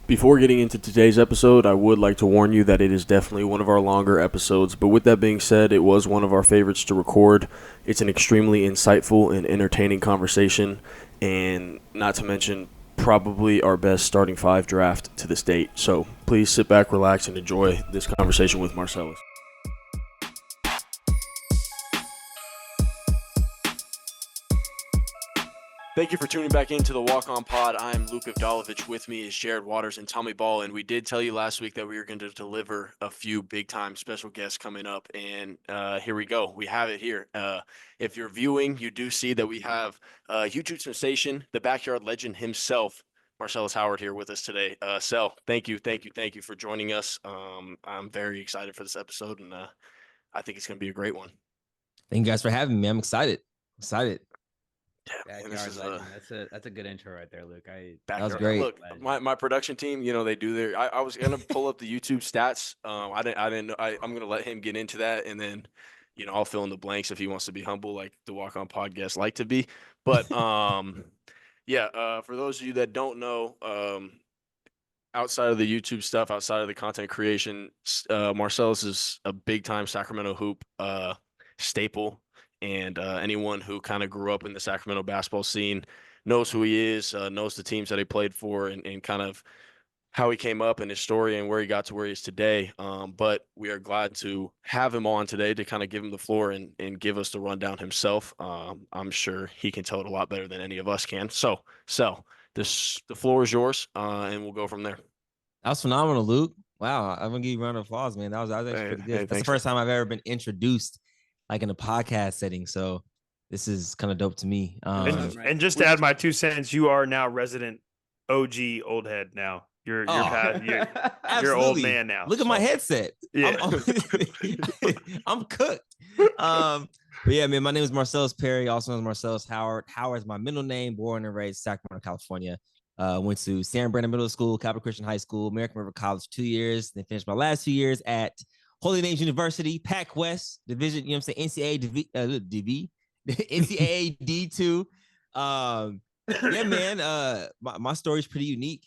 Before getting into today's episode, I would like to warn you that it is definitely one of our longer episodes, but with that being said, it was one of our favorites to record. It's an extremely insightful and entertaining conversation, and not to mention, probably our best starting five draft to this date. So please sit back, relax, and enjoy this conversation with Marcellus. Thank you for tuning back into the Walk On Pod. I'm Luke Avdalovich. With me is Jared Waters and Tommy Ball. And we did tell you last week that we were going to deliver a few big-time special guests coming up. And here we go. We have it here. If you're viewing, you do see that we have YouTube sensation, the backyard legend himself, Marcelas Howard, here with us today. Sel, thank you for joining us. I'm very excited for this episode, and I think it's going to be a great one. Thank you guys for having me. I'm excited. Yeah, that's a good intro right there, Luke. That was great. Look, my production team, they do their. I was gonna pull up the YouTube stats. I didn't know. I'm gonna let him get into that, and then, I'll fill in the blanks if he wants to be humble, like the Walk On podcast like to be. But yeah. For those of you that don't know, outside of the YouTube stuff, outside of the content creation, Marcellus is a big time Sacramento hoop staple. And anyone who kind of grew up in the Sacramento basketball scene knows who he is, knows the teams that he played for, and kind of how he came up and his story and where he got to where he is today. But we are glad to have him on today to kind of give him the floor and give us the rundown himself. I'm sure he can tell it a lot better than any of us can. So, the floor is yours, and we'll go from there. That was phenomenal, Luke. Wow, I'm gonna give you a round of applause, man. That was actually pretty good. That's the first time I've ever been introduced like in a podcast setting, so this is kind of dope to me. And just to add my 2 cents, you are now resident OG old head now. You're old man now. Look at my headset. Yeah. I'm cooked. But yeah, man, my name is Marcellus Perry, also known as Marcellus Howard. Howard is my middle name, born and raised Sacramento, California. Went to San Brandon Middle School, Capital Christian High School, American River College 2 years, then finished my last 2 years at Holy Names University, Pac West Division, NCAA NCAA D2. Yeah, man. My story is pretty unique.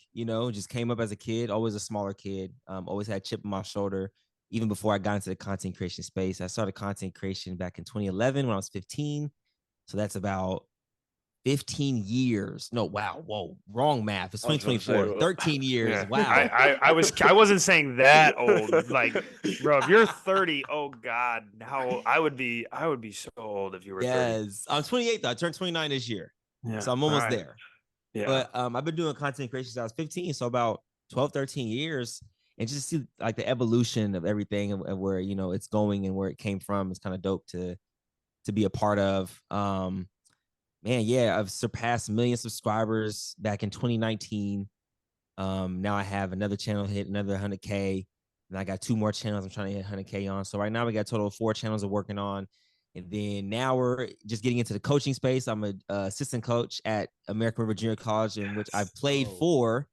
Just came up as a kid, always a smaller kid. Always had a chip on my shoulder, even before I got into the content creation space. I started content creation back in 2011 when I was 15. So that's about 15 years. No, wow. Whoa, wrong math. It's 2024. 13 years. Yeah. Wow. I wasn't saying that old. Like, bro, if you're 30, oh God, how I would be so old if you were 30. Yes. I'm 28 though. I turned 29 this year. Yeah. So I'm almost there. Yeah. But I've been doing content creation since I was 15. So about 12, 13 years. And just see like the evolution of everything and where, it's going and where it came from. It's kind of dope to be a part of. Man, yeah, I've surpassed 1 million subscribers back in 2019. Now I have another channel hit another 100K, and I got 2 more channels I'm trying to hit 100K on. So right now we got a total of 4 channels I'm working on. And then now we're just getting into the coaching space. I'm an assistant coach at American River Junior College, in which I played for.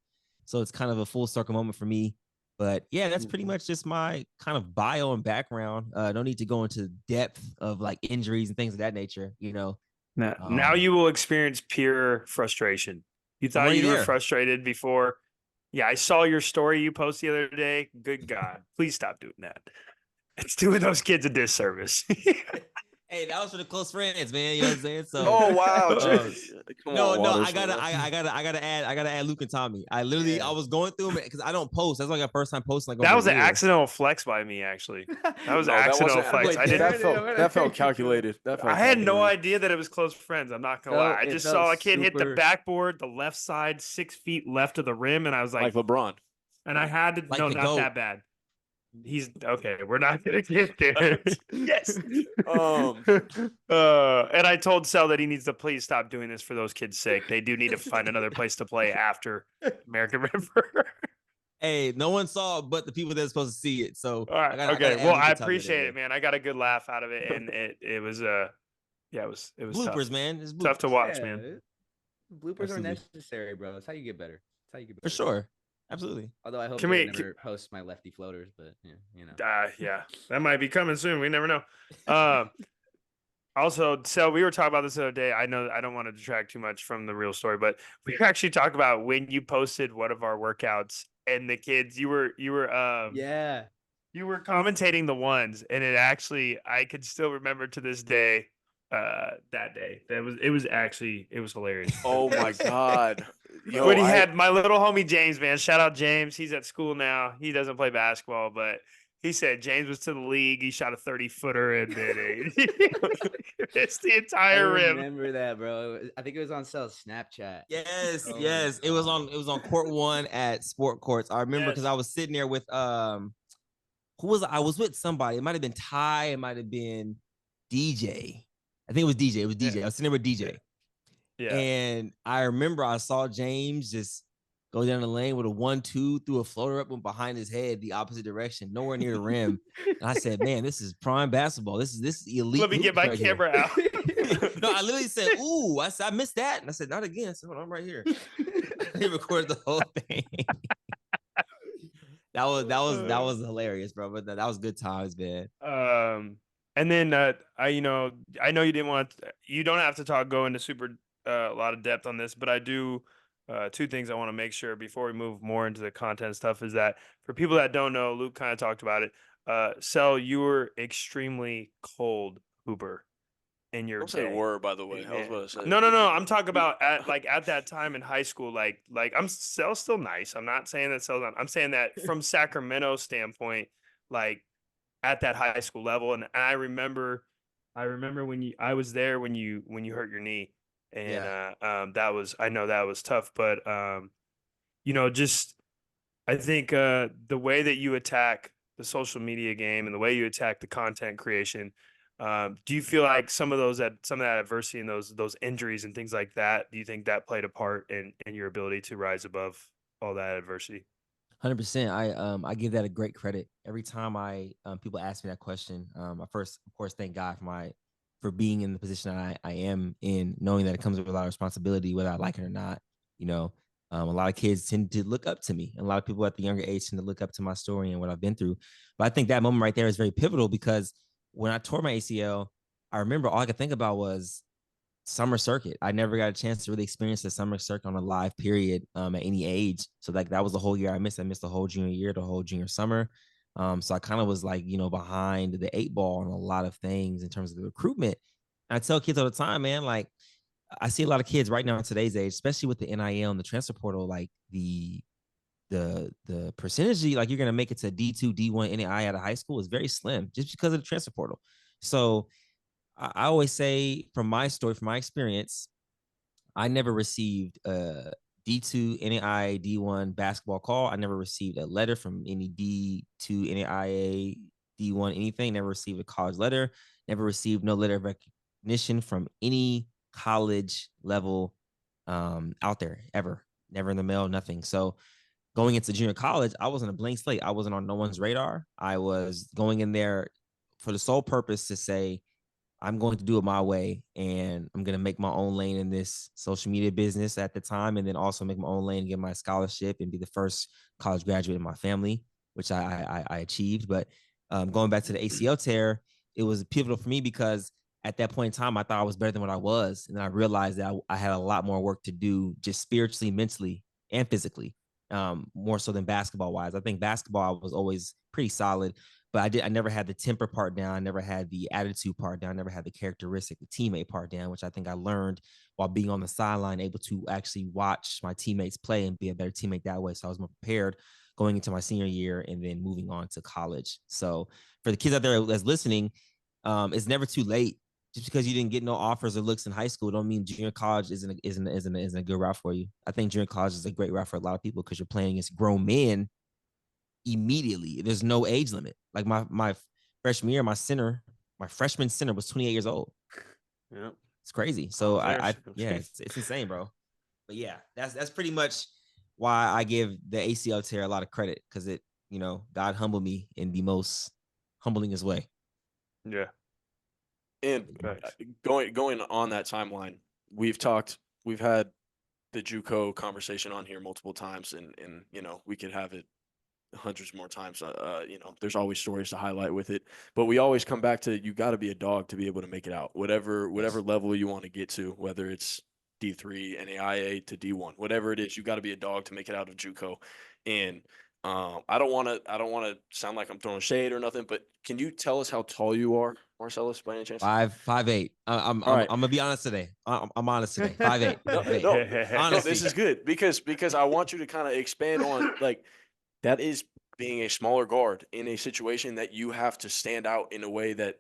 So it's kind of a full circle moment for me. But yeah, that's pretty much just my kind of bio and background. No need to go into depth of like injuries and things of that nature, Now you will experience pure frustration. You thought you were frustrated before. Yeah, I saw your story you posted the other day. Good God, please stop doing that. It's doing those kids a disservice. Hey, that was for the close friends, man. You know what I'm saying? So, oh wow, I gotta add Luke and Tommy. I was going through them because I don't post. That's like my first time posting. Like that was an accidental flex by me, actually. That was an accidental flex. That felt calculated. I had no idea that it was close friends. I'm not gonna lie. I just saw a kid hit the backboard, the left side, 6 feet left of the rim, and I was like LeBron. And I had to not that bad. He's okay. We're not gonna get there. Yes. And I told Sel that he needs to please stop doing this for those kids' sake. They do need to find another place to play after American River. Hey, no one saw it but the people that are supposed to see it. So all right, I appreciate it, man. I got a good laugh out of it, and it was it was bloopers, tough. Man. It's tough to watch, man. Bloopers are necessary, bro. That's how you get better. For sure. Absolutely. Although I hope I never host my lefty floaters, but yeah, that might be coming soon. We never know. Also, so we were talking about this the other day. I know I don't want to detract too much from the real story, but we actually talked about when you posted one of our workouts and the kids. You were yeah. You were commentating the ones, and it actually I could still remember to this day that day. It was hilarious. Oh my God. Yo, When he had my little homie James, man. Shout out James. He's at school now. He doesn't play basketball, but he said James was to the league. He shot a 30-footer and then it's the entire rim. I remember that, bro. I think it was on Cell's Snapchat. Yes, yes. It was on court 1 at Sport Courts. I remember because I was sitting there with who was I was with somebody. It might have been Ty, it might have been DJ. I think it was DJ. It was DJ. I was sitting there with DJ. Yeah. And I remember I saw James just go down the lane with a 1-2, threw a floater up and behind his head the opposite direction, nowhere near the rim. And I said, man, this is prime basketball. This is elite. Let me get my camera out. No, I literally said, ooh, I said, I missed that. And I said, not again. I said, hold on, I'm right here. He recorded the whole thing. that was hilarious, bro. But that was good times, man. And then I know you didn't want you don't have to go into super a lot of depth on this, but I do two things I want to make sure before we move more into the content stuff is that for people that don't know, Luke kind of talked about it. Cell, you were extremely cold hooper in your Don't say were, by the way. I was about to say. No. I'm talking about at that time in high school. Like Cell's still nice. I'm not saying that Cell's not. I'm saying that from Sacramento standpoint, like at that high school level. And I remember when I was there when you hurt your knee, and I know that was tough, but just I think the way that you attack the social media game and the way you attack the content creation. Do you feel like some of that adversity and those injuries and things like that, do you think that played a part in your ability to rise above all that adversity? 100%. I give that a great credit. Every time people ask me that question, I first, of course, thank God for being in the position I am in, knowing that it comes with a lot of responsibility, whether I like it or not. A lot of kids tend to look up to me, and a lot of people at the younger age tend to look up to my story and what I've been through. But I think that moment right there is very pivotal because when I tore my ACL, I remember all I could think about was summer circuit. I never got a chance to really experience the summer circuit on a live period at any age. So like that was the whole year I missed. I missed the whole junior year, the whole junior summer. So I kind of was like, behind the 8 ball on a lot of things in terms of the recruitment. And I tell kids all the time, man, like I see a lot of kids right now in today's age, especially with the NIL and the transfer portal, like the percentage, like you're going to make it to D2, D1, NAI out of high school is very slim just because of the transfer portal. So I always say from my story, from my experience, I never received a D2, NAIA, D1 basketball call. I never received a letter from any D2, NAIA, D1, anything. Never received a college letter. Never received no letter of recognition from any college level out there ever. Never in the mail, nothing. So going into junior college, I was on a blank slate. I wasn't on no one's radar. I was going in there for the sole purpose to say, I'm going to do it my way, and I'm going to make my own lane in this social media business at the time, and then also make my own lane and get my scholarship and be the first college graduate in my family, which I achieved. But going back to the ACL tear, it was pivotal for me because at that point in time, I thought I was better than what I was. And then I realized that I had a lot more work to do just spiritually, mentally, and physically, more so than basketball-wise. I think basketball I was always pretty solid, but I never had the temper part down. I never had the attitude part down. I never had the characteristic, the teammate part down, which I think I learned while being on the sideline, able to actually watch my teammates play and be a better teammate that way. So I was more prepared going into my senior year and then moving on to college. So for the kids out there that's listening, it's never too late. Just because you didn't get no offers or looks in high school, don't mean junior college isn't a good route for you. I think junior college is a great route for a lot of people because you're playing against grown men immediately. There's no age limit. Like my freshman year, my freshman center was 28 years old. Yeah, it's crazy. So it's insane, bro. But yeah, that's pretty much why I give the ACL tear a lot of credit because it, God humbled me in the most humblingest way. Yeah. And going on that timeline, we've had the JuCo conversation on here multiple times, and we could have it hundreds more times. There's always stories to highlight with it, but we always come back to you got to be a dog to be able to make it out, whatever level you want to get to, whether it's D3, NAIA to D1, whatever it is. You got to be a dog to make it out of JuCo. And I don't want to sound like I'm throwing shade or nothing, but can you tell us how tall you are, Marcellus, by any chance? 5'8". I'm gonna be honest today. I'm honest today. 5'8". No, this is good because I want you to kind of expand on like that is being a smaller guard in a situation that you have to stand out in a way that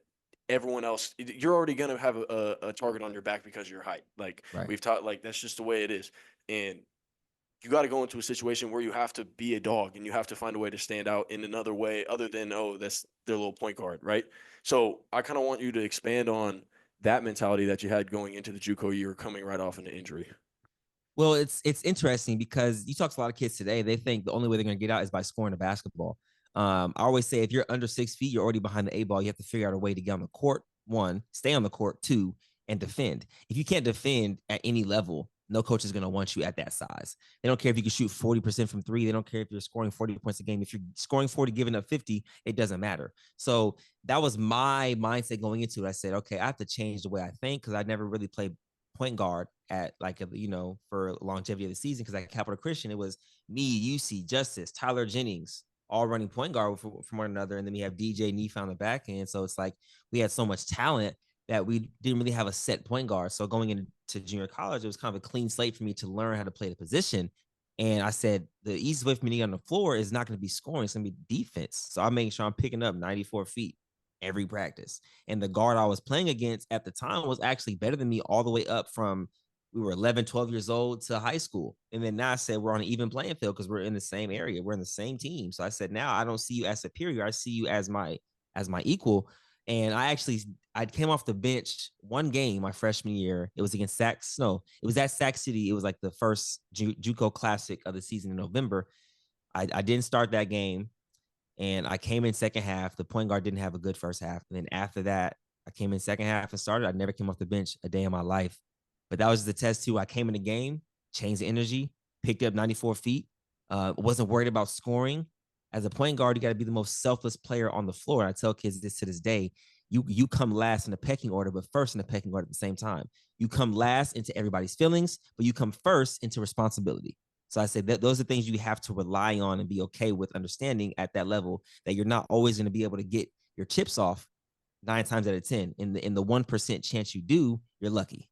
everyone else, you're already going to have a target on your back because of your height. Like we've taught, like that's just the way it is. And you got to go into a situation where you have to be a dog and you have to find a way to stand out in another way other than, oh, that's their little point guard, right? So I kind of want you to expand on that mentality that you had going into the JuCo year, coming right off an injury. Well, it's interesting because you talk to a lot of kids today. They think the only way they're going to get out is by scoring a basketball. I always say if you're under 6 feet, you're already behind the 8 ball. You have to figure out a way to get on the court. 1, stay on the court. 2, and defend. If you can't defend at any level, no coach is going to want you at that size. They don't care if you can shoot 40% from 3. They don't care if you're scoring 40 points a game. If you're scoring 40, giving up 50, it doesn't matter. So that was my mindset going into it. I said, okay, I have to change the way I think because I never really played point guard at like, for longevity of the season. Because at Capital Christian, it was me, UC, Justice, Tyler Jennings, all running point guard from one another. And then we have DJ Neef on the back end. So it's like we had so much talent that we didn't really have a set point guard. So going into junior college, it was kind of a clean slate for me to learn how to play the position. And I said, the easiest way for me to get on the floor is not going to be scoring. It's going to be defense. So I'm making sure I'm picking up 94 feet every practice. And the guard I was playing against at the time was actually better than me all the way up from we were 11, 12 years old to high school. And then now I said, we're on an even playing field because we're in the same area. We're in the same team. So I said, now I don't see you as superior. I see you as my equal. And I came off the bench one game my freshman year. It was against it was at Sac City. It was like the first JuCo Classic of the season in November. I didn't start that game. And I came in second half. The point guard didn't have a good first half. And then after that, I came in second half and started. I never came off the bench a day in my life. But that was the test too. I came in the game, changed the energy, picked up 94 feet, wasn't worried about scoring. As a point guard, you got to be the most selfless player on the floor. And I tell kids this to this day. You come last in the pecking order, but first in the pecking order at the same time. You come last into everybody's feelings, but you come first into responsibility. So I said that those are things you have to rely on and be okay with understanding at that level that you're not always going to be able to get your chips off 9 times out of 10. In the 1% chance you do, you're lucky.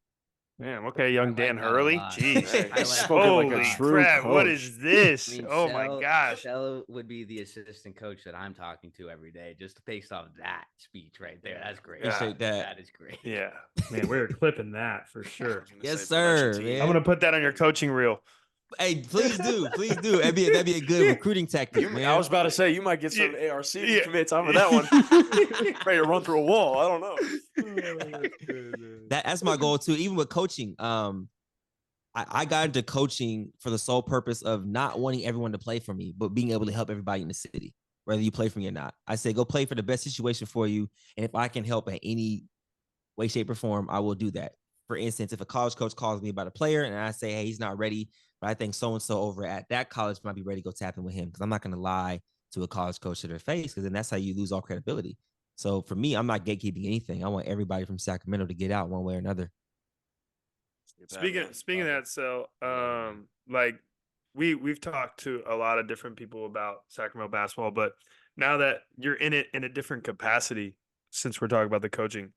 Man, okay, young Dan Hurley. Jeez. Spoken like a true crap, coach. What is this? I mean, oh my gosh. Shell would be the assistant coach that I'm talking to every day, just based off that speech right there. That's great. Yeah. That is great. Yeah. Man, we're clipping that for sure. Yes, sir. I'm gonna put that on your coaching reel. Hey, please do. That'd be a good recruting tactic, man. I was about to say you might get some ARC commits off of that one. Ready to run through a wall. I don't know. That's my goal too. Even with coaching, I got into coaching for the sole purpose of not wanting everyone to play for me, but being able to help everybody in the city, whether you play for me or not. I say go play for the best situation for you, and if I can help in any way, shape, or form, I will do that. For instance, if a college coach calls me about a player and I say, hey, he's not ready, but I think so-and-so over at that college might be ready to go tap in with him, because I'm not going to lie to a college coach to their face, because then that's how you lose all credibility. So for me, I'm not gatekeeping anything. I want everybody from Sacramento to get out one way or another. Speaking of that, so like we've talked to a lot of different people about Sacramento basketball, but now that you're in it in a different capacity, since we're talking about the coaching,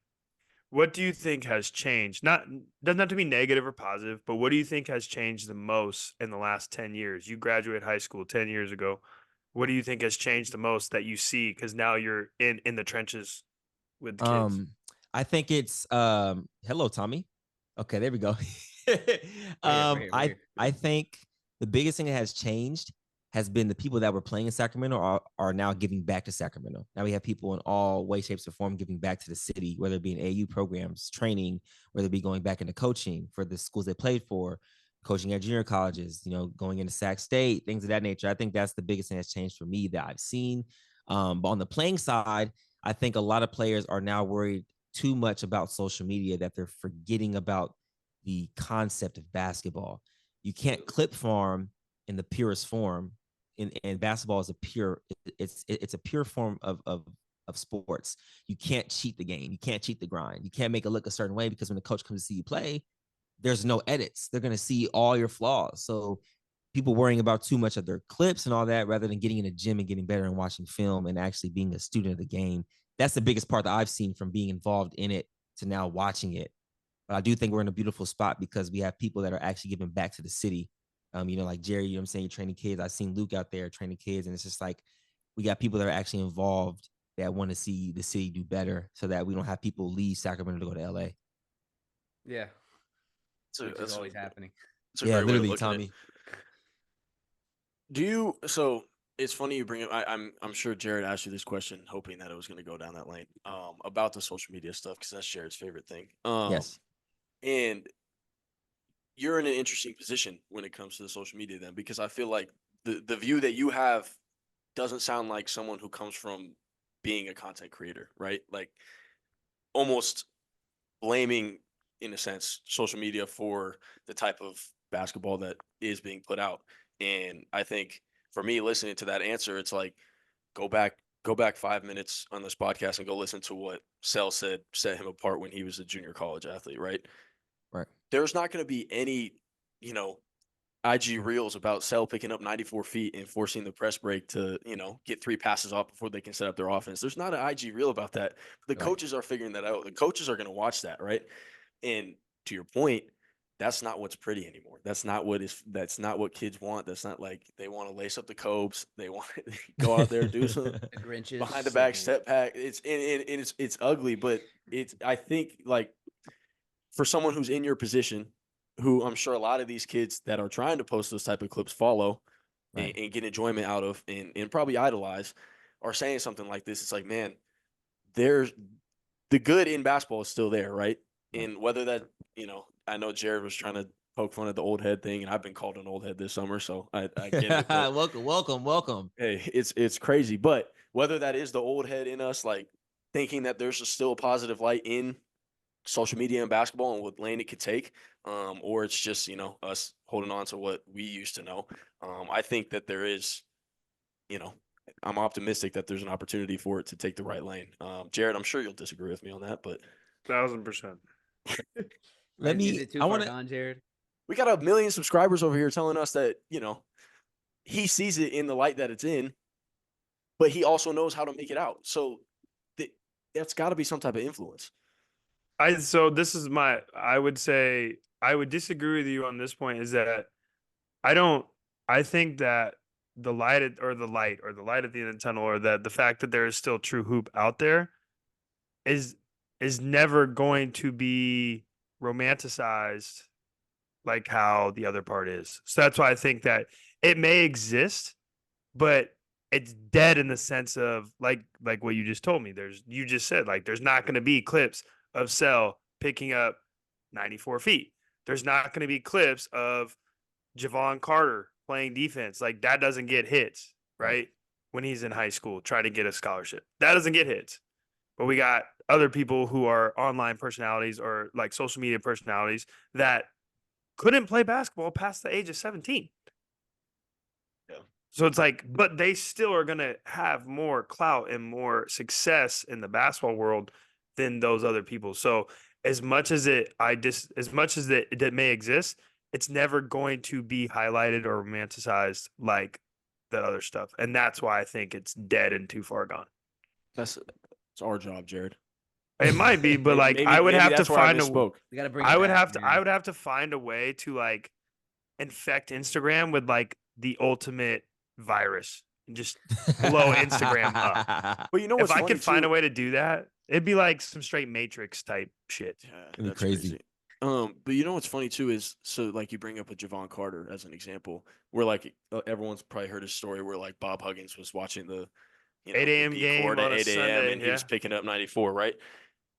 what do you think has changed? Doesn't have to be negative or positive, but what do you think has changed the most in the last 10 years? You graduated high school 10 years ago. What do you think has changed the most that you see? Because now you're in the trenches with the kids. I think it's hello, Tommy. Okay, there we go. I think the biggest thing that has changed has been the people that were playing in Sacramento are now giving back to Sacramento. Now we have people in all ways, shapes, or form giving back to the city, whether it be in AU programs, training, whether it be going back into coaching for the schools they played for, coaching at junior colleges, going into Sac State, things of that nature. I think that's the biggest thing that's changed for me that I've seen. But on the playing side, I think a lot of players are now worried too much about social media that they're forgetting about the concept of basketball. You can't clip farm in the purest form. And basketball is it's a pure form of sports. You can't cheat the game. You can't cheat the grind. You can't make it look a certain way, because when the coach comes to see you play, there's no edits. They're going to see all your flaws. So people worrying about too much of their clips and all that rather than getting in the gym and getting better and watching film and actually being a student of the game. That's the biggest part that I've seen from being involved in it to now watching it. But I do think we're in a beautiful spot because we have people that are actually giving back to the city. Like Jerry, you know what I'm saying? You're training kids. I've seen Luke out there training kids. And it's just like, we got people that are actually involved that want to see the city do better so that we don't have people leave Sacramento to go to LA. Yeah. Which is always happening. Yeah, literally, Tommy. So it's funny you bring up. I'm sure Jared asked you this question, hoping that it was going to go down that lane. About the social media stuff, because that's Jared's favorite thing. Yes. And you're in an interesting position when it comes to the social media, then, because I feel like the view that you have doesn't sound like someone who comes from being a content creator, right? Like almost blaming, in a sense, social media for the type of basketball that is being put out. And I think for me, listening to that answer, it's like, go back 5 minutes on this podcast and go listen to what Sel said set him apart when he was a junior college athlete, right? Right. There's not going to be any, IG reels about Sel picking up 94 feet and forcing the press break to, get 3 passes off before they can set up their offense. There's not an IG reel about that. The coaches are figuring that out. The coaches are going to watch that, right? And to your point, that's not what's pretty anymore. That's not what kids want. That's not like they want to lace up the cobes. They want to go out there and do some the Grinches behind the back step back. It's ugly, but I think like for someone who's in your position, who I'm sure a lot of these kids that are trying to post those type of clips follow and get enjoyment out of and probably idolize, are saying something like this. It's like, man, there's the good in basketball is still there, right? And whether that, I know Jared was trying to poke fun at the old head thing, and I've been called an old head this summer, so I get it. Welcome. Hey, it's crazy, but whether that is the old head in us, like thinking that there's still a positive light in social media and basketball and what lane it could take, or it's just us holding on to what we used to know. I think that there is, I'm optimistic that there's an opportunity for it to take the right lane. Jared, I'm sure you'll disagree with me on that, but 1,000%. Is it too far gone, Jared? We got 1 million subscribers over here telling us that, he sees it in the light that it's in, but he also knows how to make it out. So that's got to be some type of influence. I would say I would disagree with you on this point, is that I think that the light at the end of the tunnel, or that the fact that there is still true hoop out there is never going to be romanticized like how the other part is. So that's why I think that it may exist, but it's dead in the sense of like what you just told me. You just said, like, there's not going to be clips of Sel picking up 94 feet. There's not going to be clips of Javon Carter playing defense. Like, that doesn't get hits, right? When he's in high school, trying to get a scholarship. That doesn't get hits. But we got other people who are online personalities or like social media personalities that couldn't play basketball past the age of 17. Yeah. So it's like, but they still are going to have more clout and more success in the basketball world than those other people. So as much as it may exist, it's never going to be highlighted or romanticized like that other stuff. And that's why I think it's dead and too far gone. It's our job, Jared. It might be, but like maybe, I would have to find I would have to find a way to like infect Instagram with like the ultimate virus and just blow Instagram up. But if I could find a way to do that, it'd be like some straight Matrix type shit. Yeah, that's crazy. But you know what's funny too is, so like you bring up a Javon Carter as an example, where like everyone's probably heard his story where like Bob Huggins was watching the 8 a.m. game at 8 a.m. and he was picking up 94, right?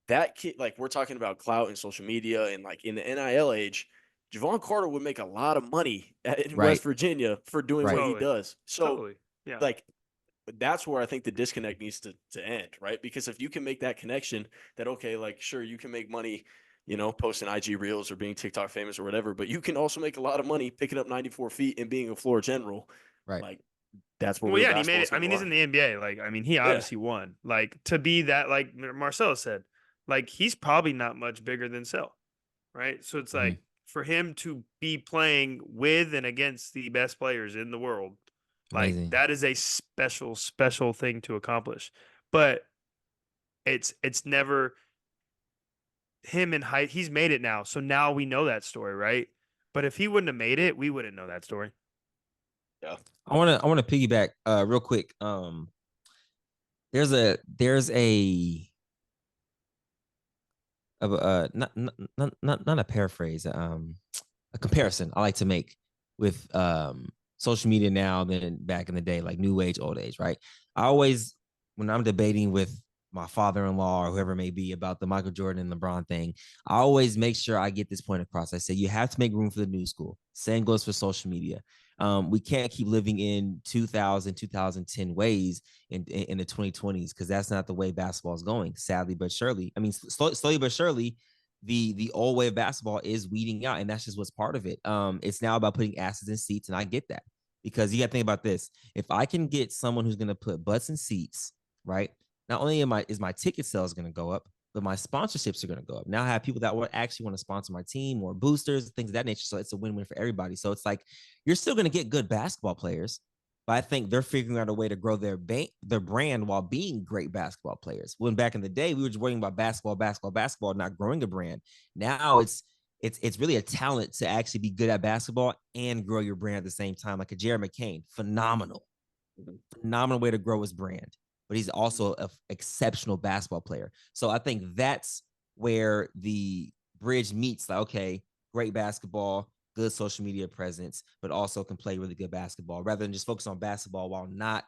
That kid, like, we're talking about clout and social media and like in the NIL age, Javon Carter would make a lot of money in West Virginia for doing what he does. So like, that's where I think the disconnect needs to end, right? Because if you can make that connection that, okay, like, sure, you can make money, posting IG reels or being TikTok famous or whatever, but you can also make a lot of money picking up 94 feet and being a floor general. Right. Like, that's what he made it. I mean, he's in the NBA. Like, I mean, he obviously won. Like, to be that, like Marcelo said, like, he's probably not much bigger than Sel, right? So it's like, for him to be playing with and against the best players in the world, like Amazing. that is a special thing to accomplish. But it's never him in height. He's made it now, so now we know that story, right? But if he wouldn't have made it, we wouldn't know that story. Yeah. I want to piggyback real quick. There's a not a paraphrase, a comparison I like to make with social media now than back in the day, like new age, old age, right? I always, when I'm debating with my father-in-law or whoever it may be about the Michael Jordan and LeBron thing, I always make sure I get this point across. I say, you have to make room for the new school. Same goes for social media. We can't keep living in 2010 ways in the 2020s, because that's not the way basketball is going, sadly but surely. I mean, slowly but surely, the old way of basketball is weeding out, and that's just what's part of it. It's now about putting asses in seats, and I get that, because you got to think about this. If I can get someone who's going to put butts in seats, right? Not only is my ticket sales going to go up, but my sponsorships are going to go up. Now I have people that actually want to sponsor my team, or boosters, things of that nature. So it's a win-win for everybody. So it's like, you're still going to get good basketball players, but I think they're figuring out a way to grow their brand while being great basketball players. When back in the day, we were just worrying about basketball, not growing a brand. Now it's really a talent to actually be good at basketball and grow your brand at the same time. Like a Jared McCain, phenomenal way to grow his brand, but he's also an exceptional basketball player. So I think that's where the bridge meets. Like, okay, great basketball, good social media presence, but also can play really good basketball, rather than just focus on basketball while not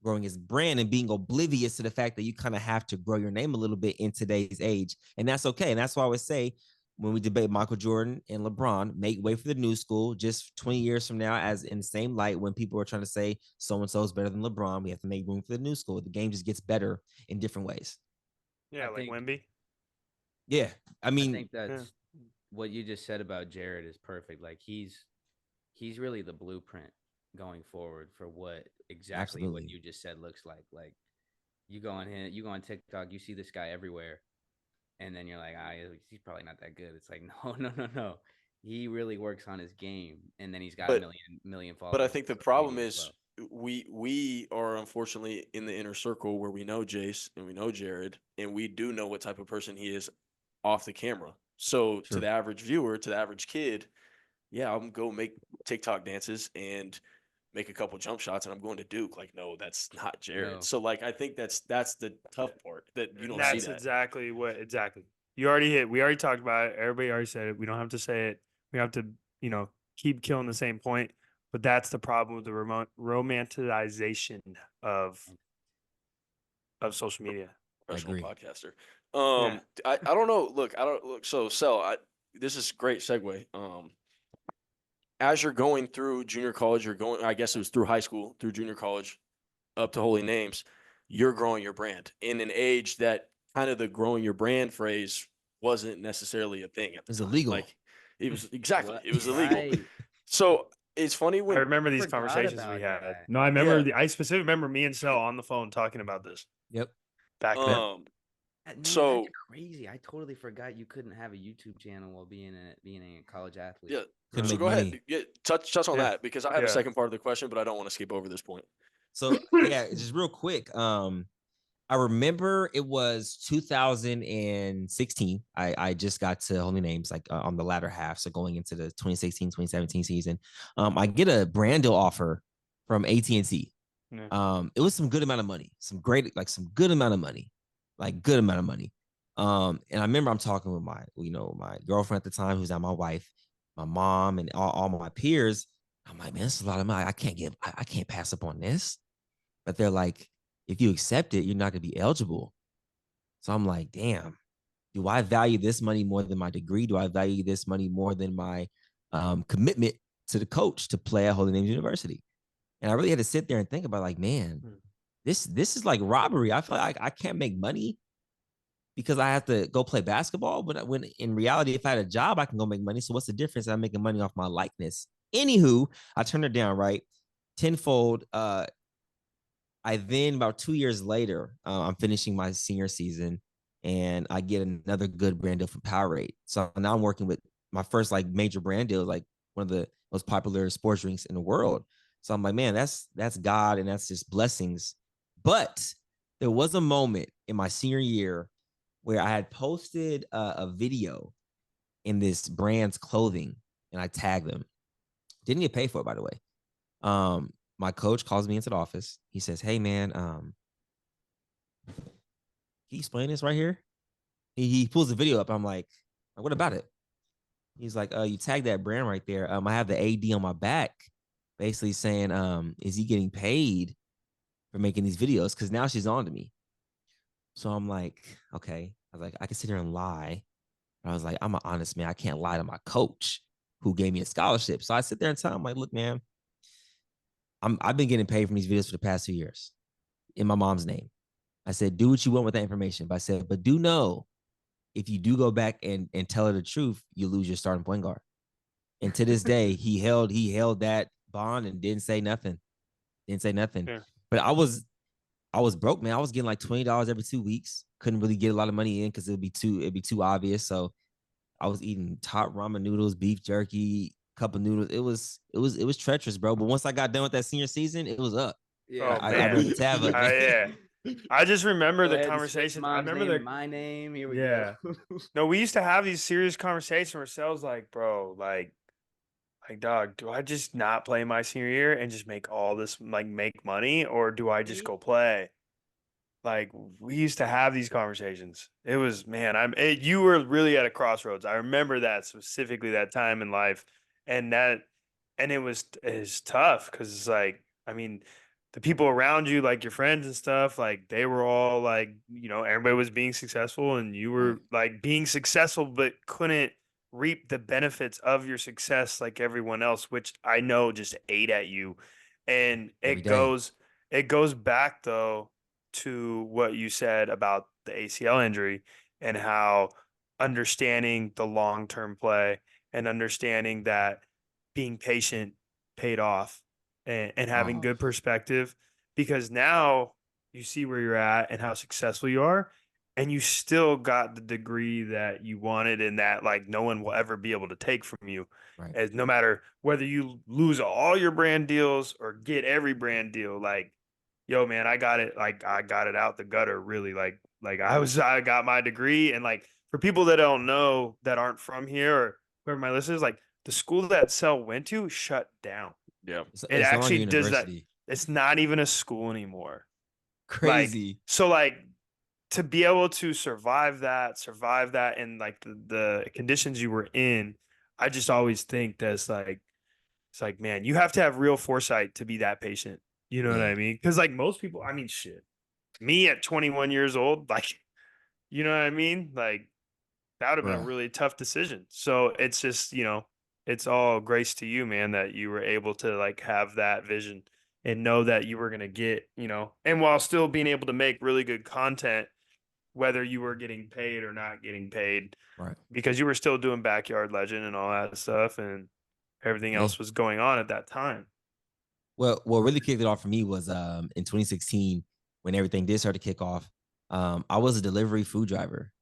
growing his brand and being oblivious to the fact that you kind of have to grow your name a little bit in today's age. And that's okay. And that's why I would say, when we debate Michael Jordan and LeBron, make way for the new school. Just 20 years from now, as in the same light, when people are trying to say so-and-so is better than LeBron, we have to make room for the new school. The game just gets better in different ways. Yeah, like Wemby. Yeah. I mean, I think that's what you just said about Jared is perfect. Like he's really the blueprint going forward for what exactly what you just said looks like. Like you go on TikTok, you see this guy everywhere. And then you're like, he's probably not that good. It's like, no. He really works on his game, and then he's got a million followers. But I think the problem is we are unfortunately in the inner circle where we know Jace and we know Jared, and we do know what type of person he is off the camera. So to the average viewer, to the average kid, yeah, I'm go make TikTok dances and make a couple jump shots and I'm going to Duke. Like, no, that's not Jared. No. So like, I think that's the tough part that you don't see that. That's exactly. You already hit. We already talked about it. Everybody already said it. We don't have to say it. We have to, keep killing the same point. But that's the problem with the romanticization of social media. Professional podcaster. I don't know. Look, I don't look. So this is great segue. As you're going through junior college, I guess it was through high school, through junior college, up to Holy Names, you're growing your brand in an age that kind of the growing your brand phrase wasn't necessarily a thing. It was illegal. Like it was it was illegal. Right. So it's funny when I remember these conversations we had. No, I remember I specifically remember me and Sel on the phone talking about this. Yep. Back then. So that's crazy. I totally forgot you couldn't have a YouTube channel while being a college athlete. Yeah. So go ahead. Touch on that, because I have a second part of the question, but I don't want to skip over this point. So just real quick. I remember it was 2016. I just got to Holy Names like on the latter half. So going into the 2016, 2017 season, I get a brand deal offer from AT&T. It was some good amount of money, some good amount of money. And I remember I'm talking with my girlfriend at the time, who's now my wife, my mom, and all my peers. I'm like, man, this is a lot of money. I can't pass up on this. But they're like, if you accept it, you're not going to be eligible. So I'm like, damn, do I value this money more than my degree? Do I value this money more than my commitment to the coach to play at Holy Names University? And I really had to sit there and think about, like, man, this is like robbery. I feel like I can't make money because I have to go play basketball. But when in reality, if I had a job, I can go make money. So what's the difference? I'm making money off my likeness. Anywho, I turned it down, right? Tenfold. I then, about 2 years later, I'm finishing my senior season, and I get another good brand deal from Powerade. So now I'm working with my first like major brand deal, like one of the most popular sports drinks in the world. So I'm like, man, that's God and that's just blessings. But there was a moment in my senior year where I had posted a video in this brand's clothing and I tagged them. Didn't get paid for it, by the way. My coach calls me into the office. He says, "Hey man, can you explain this right here?" He pulls the video up. I'm like, "What about it?" He's like, "You tagged that brand right there. I have the AD on my back, basically saying, is he getting paid for making these videos? Because now she's on to me." So I'm like, okay. I was like, I can sit here and lie. But I was like, I'm an honest man. I can't lie to my coach who gave me a scholarship. So I sit there and tell him, like, look, man, I've been getting paid from these videos for the past 2 years in my mom's name. I said, do what you want with that information. But I said, but do know if you do go back and tell her the truth, you lose your starting point guard. And to this day, he held that bond and didn't say nothing. Didn't say nothing. Yeah. But I was broke, man. I was getting like $20 every 2 weeks. Couldn't really get a lot of money in because it'd be too obvious. So I was eating top ramen noodles, beef jerky, cup of noodles. It was treacherous, bro. But once I got done with that senior season, it was up. Yeah, I ripped the tab up. Yeah. I just remember the conversation. I remember my name. Here we go. No, we used to have these serious conversations where Sel's like, bro, like, dog, do I just not play my senior year and just make all this, like, make money, or do I just go play? Like, we used to have these conversations. It was, man, you were really at a crossroads. I remember that specifically, that time in life, and it was tough because it's like, I mean, the people around you, like your friends and stuff, like they were all like, everybody was being successful and you were like being successful, but couldn't reap the benefits of your success like everyone else, which I know just ate at you. And it goes back though to what you said about the ACL injury and how understanding the long-term play and understanding that being patient paid off and having good perspective, because now you see where you're at and how successful you are, and you still got the degree that you wanted and that like no one will ever be able to take from you. Right. As no matter whether you lose all your brand deals or get every brand deal, like, yo, man, I got it out the gutter, really. Like I got my degree. And like, for people that don't know, that aren't from here, or whoever my listeners, like the school that Sel went to shut down. Yeah. It actually does that. It's not even a school anymore. Crazy. Like, so like to be able to survive that and like the conditions you were in, I just always think that's like, it's like, man, you have to have real foresight to be that patient. You know what I mean? Because like most people, I mean, shit, me at 21 years old, like, you know what I mean? Like that would have been a really tough decision. So it's just, it's all grace to you, man, that you were able to like have that vision and know that you were going to get, and while still being able to make really good content, whether you were getting paid or not getting paid, right? Because you were still doing Backyard Legend and all that stuff, and everything else was going on at that time. Well, what really kicked it off for me was in 2016 when everything did start to kick off. I was a delivery food driver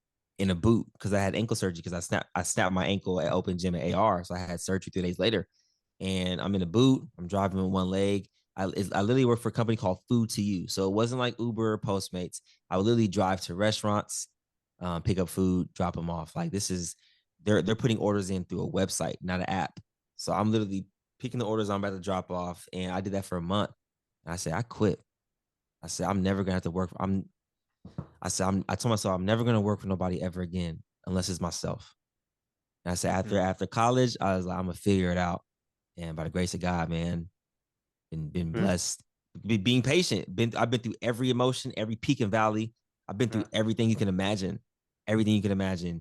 in a boot because I had ankle surgery because I snapped my ankle at open gym at AR, so I had surgery 3 days later. And I'm in a boot. I'm driving with one leg. I literally work for a company called Food to You, so it wasn't like Uber or Postmates. I would literally drive to restaurants, pick up food, drop them off. Like this is they're putting orders in through a website, not an app. So I'm literally picking the orders I'm about to drop off, and I did that for a month. And I said, I quit. I said, I'm never gonna have to work. I told myself I'm never gonna work for nobody ever again unless it's myself. And I said, after college, I was like, I'm gonna figure it out. And by the grace of God, man, been blessed. Being patient. I've been through every emotion, every peak and valley. I've been through everything you can imagine. Everything you can imagine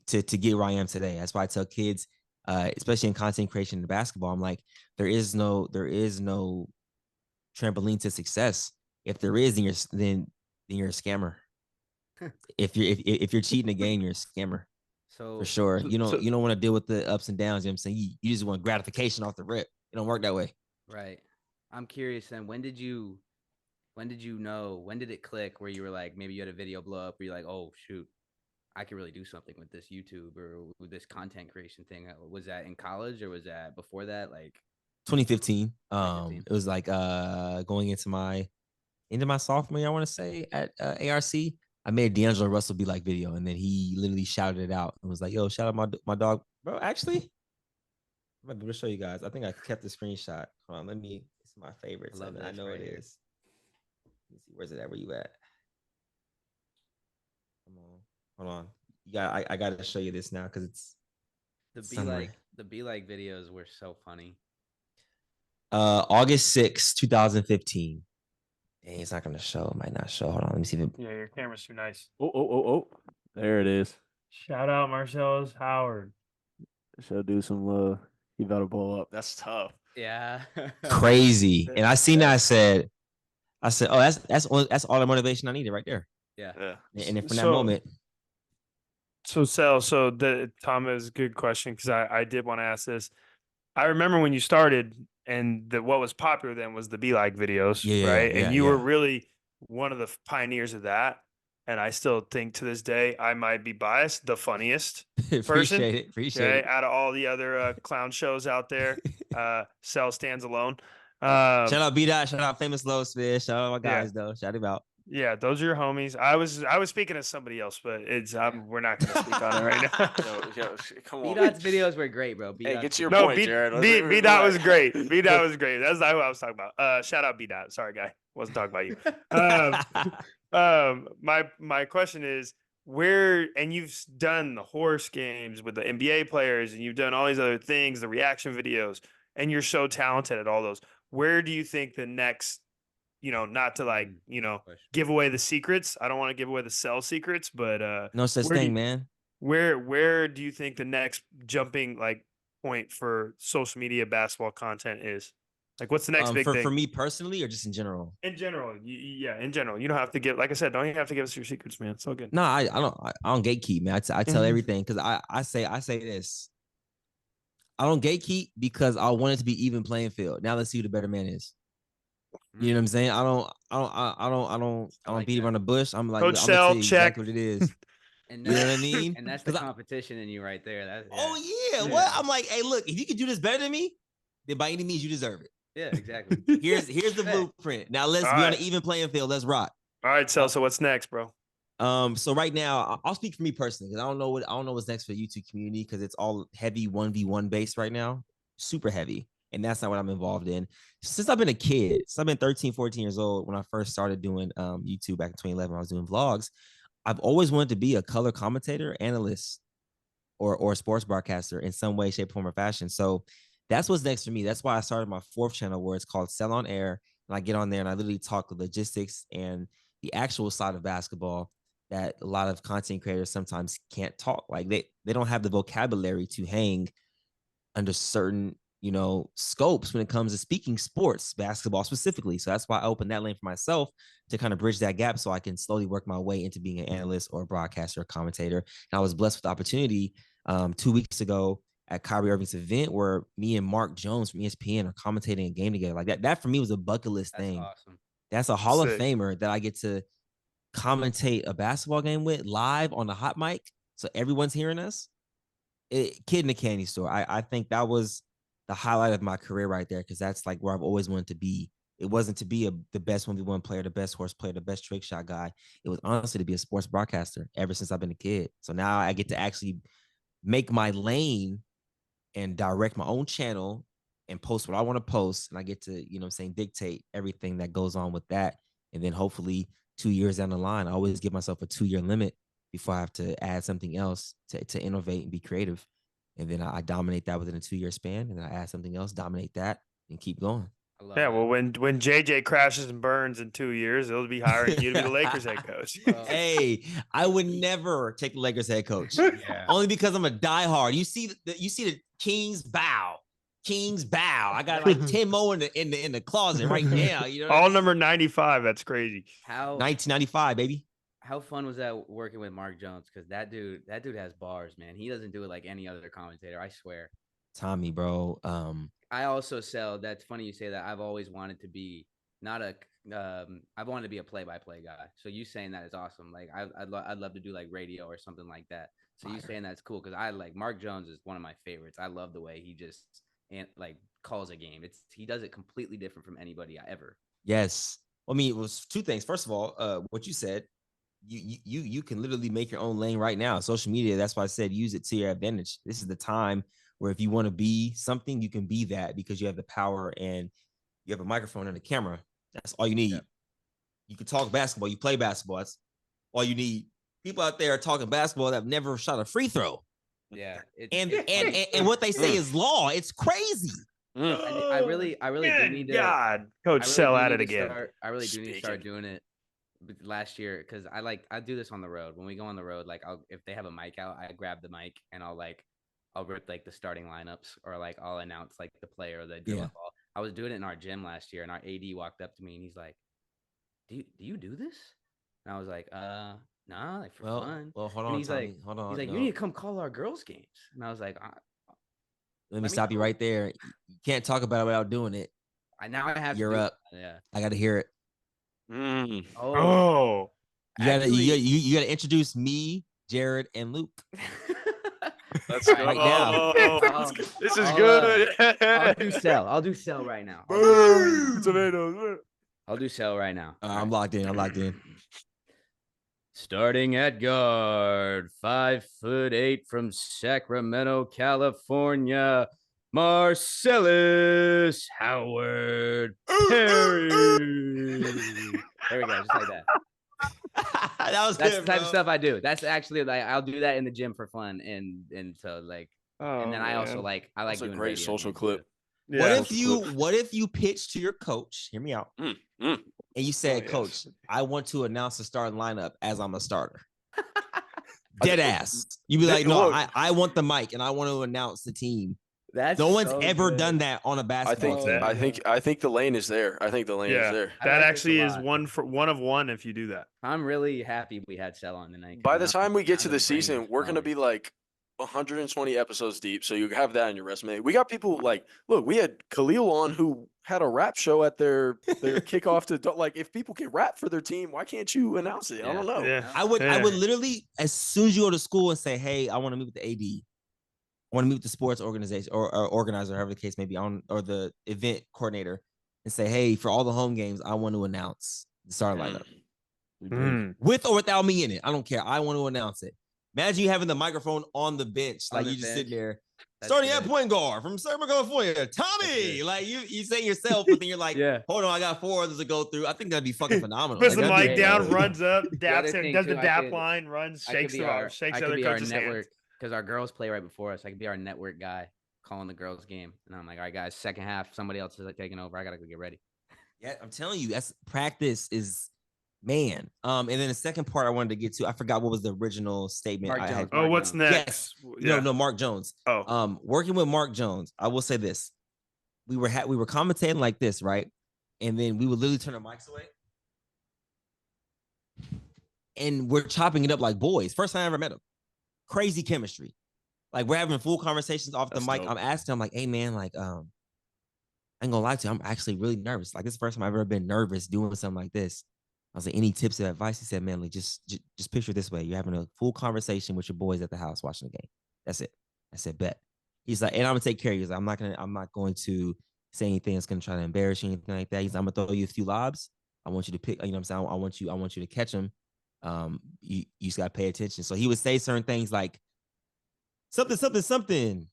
to get where I am today. That's why I tell kids, especially in content creation and basketball, I'm like, there is no trampoline to success. If there is, then you're a scammer. if you're cheating a game, you're a scammer. So for sure. You don't want to deal with the ups and downs. You know what I'm saying? You just want gratification off the rip. It don't work that way. Right. I'm curious then, when did it click where you were like, maybe you had a video blow up where you're like, oh shoot, I could really do something with this YouTube or with this content creation thing. Was that in college or was that before that? Like 2015. It was like going into my sophomore year, I want to say, at ARC. I made D'Angelo Russell be like video, and then he literally shouted it out and was like, "Yo, shout out my dog, bro." Actually, I might be able to show you guys. I think I kept the screenshot. Hold on, let me. It's my favorite. I know it is. Let me see. Where's it at? Where you at? Come on, hold on. You got. I got to show you this now because it's the Be Like videos were so funny. August 6, 2015. Dang, it's not gonna show. It might not show. Hold on, let me see if it. Yeah, your camera's too nice. Oh. There it is. Shout out Marcelas Howard. Should do some love. You better blow up. That's tough. Yeah. Crazy. And I seen that. I said, oh, that's all the motivation I needed right there. Yeah. And then from that moment. So Tom is a good question because I did want to ask this. I remember when you started and what was popular then was the Be Like videos, right? And you were really one of the pioneers of that. And I still think to this day, I might be biased, the funniest person. Appreciate it. Out of all the other clown shows out there, Cell stands alone. Shout out B-Dot, shout out Famous Low Smith, shout out my guys though, shout him out. Yeah, those are your homies. I was speaking of somebody else, but we're not going to speak on it right now. Come on. B-Dot's videos were great, bro. Hey, get to your point, Jared. B-Dot was great. B-Dot was great. That's not who I was talking about. Shout out B-Dot. Sorry, guy. Wasn't talking about you. My question is, and you've done the horse games with the NBA players and you've done all these other things, the reaction videos, and you're so talented at all those. Where do you think the next, not to give away the secrets. I don't want to give away the Cell secrets, but no such thing, man. Where do you think the next jumping point for social media basketball content is? Like, what's the next big thing? For me personally, or just in general? In general, yeah, in general. You don't have to give, like I said, don't even have to give us your secrets, man. It's all good. No, I don't gatekeep, man. I tell everything because I say this. I don't gatekeep because I want it to be even playing field. Now let's see who the better man is. You know what I'm saying? I don't beat around the bush. I'm like, Coach I'm Cell, gonna check. Exactly what it is. And you know what I mean? And that's the competition in you right there. Oh yeah. What? I'm like, hey, look, if you can do this better than me, then by any means you deserve it. Yeah, exactly. Here's the blueprint. Now let's be on an even playing field. Let's rock. All right, Cell. So what's next, bro? So right now, I'll speak for me personally because I don't know what's next for the YouTube community because it's all heavy 1v1 based right now, super heavy, and that's not what I'm involved in. Since I've been a kid, since I've been 13, 14 years old, when I first started doing YouTube back in 2011, I was doing vlogs. I've always wanted to be a color commentator, analyst, or a sports broadcaster in some way, shape, form, or fashion. So that's what's next for me. That's why I started my 4th channel where it's called Cell on Air, and I get on there and I literally talk logistics and the actual side of basketball that a lot of content creators sometimes can't talk. Like they don't have the vocabulary to hang under certain, scopes when it comes to speaking sports, basketball specifically. So that's why I opened that lane for myself to kind of bridge that gap so I can slowly work my way into being an analyst or a broadcaster or commentator. And I was blessed with the opportunity 2 weeks ago at Kyrie Irving's event where me and Mark Jones from ESPN are commentating a game together. Like that for me was a bucket list thing. Awesome. That's a Hall of Famer that I get to commentate a basketball game with live on the hot mic. So everyone's hearing us. Kid in a candy store. I think that was the highlight of my career right there because that's like where I've always wanted to be. It wasn't to be the best 1v1 player, the best horse player, the best trick shot guy. It was honestly to be a sports broadcaster ever since I've been a kid. So now I get to actually make my lane and direct my own channel and post what I want to post. And I get to, dictate everything that goes on with that. And then hopefully 2 years down the line, I always give myself a 2-year limit before I have to add something else to innovate and be creative. And then I dominate that within a 2-year span. And then I add something else, dominate that, and keep going. Yeah, well, when JJ crashes and burns in 2 years, they'll be hiring you to be the Lakers head coach. Hey, I would never take the Lakers head coach. Only because I'm a diehard. You see the Kings bow. I got like 10 more in the closet right now. All number 95. That's crazy. 1995, baby. How fun was that working with Mark Jones? Because that dude has bars, man. He doesn't do it like any other commentator. I swear. Tommy, bro. I also that's funny you say that. I've always wanted to be not a. I wanted to be a play-by-play guy. So you saying that is awesome. Like I'd love to do like radio or something like that. So you saying that's cool because I like Mark Jones is one of my favorites. I love the way he just like calls a game. He does it completely different from anybody I ever. Yes. I mean, it was two things. First of all, what you said, you can literally make your own lane right now. Social media, that's why I said use it to your advantage. This is the time where if you want to be something, you can be that because you have the power and you have a microphone and a camera. That's all you need. Yeah. You can talk basketball. You play basketball. That's all you need. People out there are talking basketball that have never shot a free throw. Yeah. And what they say is law. It's crazy. I really do need to. God, Coach, sell at it again. I really do need to start doing it last year because I do this on the road. When we go on the road, like if they have a mic out, I grab the mic and I'll rip like the starting lineups or like I'll announce like the player or the ball. I was doing it in our gym last year and our AD walked up to me and he's like, do you do this? And I was like, nah, like for fun. Well, hold on. And he's Tommy. like, hold on. He's like, you need to come call our girls games. And I was like, let me stop you right there. You can't talk about it without doing it. Now I have. You're up. Yeah. I got to hear it. Oh. You gotta introduce me, Jared, and Luke. Let's go. Right now. This is good. I'll do sell right now. I'll do sell right now. I'm locked in. Starting at guard, 5'8" from Sacramento, California, Marcelas Howard Perry. There we go, just like that. That's good, the type of stuff I do. That's actually like I'll do that in the gym for fun, and so like, and then I also like That's doing a great social clip. Yeah. What if you pitch to your coach? Hear me out. And you said, Coach, I want to announce the starting lineup as I'm a starter. Dead ass. You be like, no, I want the mic and I want to announce the team. No one's ever done that on a basketball team. I think the lane is there. I think the lane is there. That actually is one of one if you do that. I'm really happy we had Sell on tonight. By the time we get to the season, we're gonna be like 120 episodes deep, so you have that on your resume. We got people like, look, we had Khalil on who had a rap show at their kickoff to like. If people can rap for their team, why can't you announce it? I don't know. Yeah. I would literally, as soon as you go to school and say, hey, I want to meet with the AD, I want to meet with the sports organization or organizer, however the case may be, or the event coordinator, and say, hey, for all the home games, I want to announce the starting lineup. With or without me in it. I don't care. I want to announce it. Imagine you having the microphone on the bench, like you just sitting there. Starting at point guard from Sacramento, California, Tommy. Like you say yourself, but then you're like, hold on, I got 4 others to go through. I think that'd be fucking phenomenal. Puts the mic down, runs up, daps him, does the dap line, runs, shakes the other coach's hands. Because our girls play right before us. I could be our network guy calling the girls game. And I'm like, all right, guys, second half, somebody else is like taking over. I got to go get ready. Yeah, I'm telling you, that's practice is, man. And then the second part I wanted to get to, I forgot what was the original statement. What's next? Yes. No, Mark Jones. Working with Mark Jones, I will say this. We were commentating like this, right? And then we would literally turn our mics away. And we're chopping it up like boys. First time I ever met him. Crazy chemistry. Like we're having full conversations off the mic. Dope. I'm asking him like, hey man, like I ain't gonna lie to you, I'm actually really nervous. Like this is the first time I've ever been nervous doing something like this. I was like, any tips of advice? He said, man, like just picture it this way. You're having a full conversation with your boys at the house watching the game. That's it. I said, bet. He's like, and I'm gonna take care of you. He's like, I'm not going to say anything that's gonna try to embarrass you, anything like that. He's like, I'm gonna throw you a few lobs. I want you to pick, you know what I'm saying? I want you to catch them. You just gotta pay attention. So he would say certain things like something.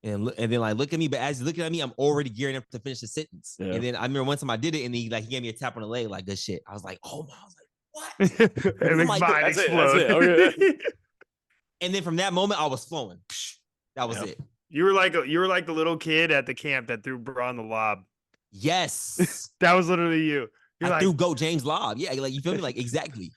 And then like look at me, but as he's looking at me, I'm already gearing up to finish the sentence. Yeah. And then I remember one time I did it, and he gave me a tap on the leg, like good shit. I was like, oh my, I was like, what? And like, that's it. Okay. And then from that moment, I was flowing. That was it. You were like the little kid at the camp that threw Braun the lob. Yes, that was literally you. I threw Goat James lob. Yeah, like you feel me? Like exactly.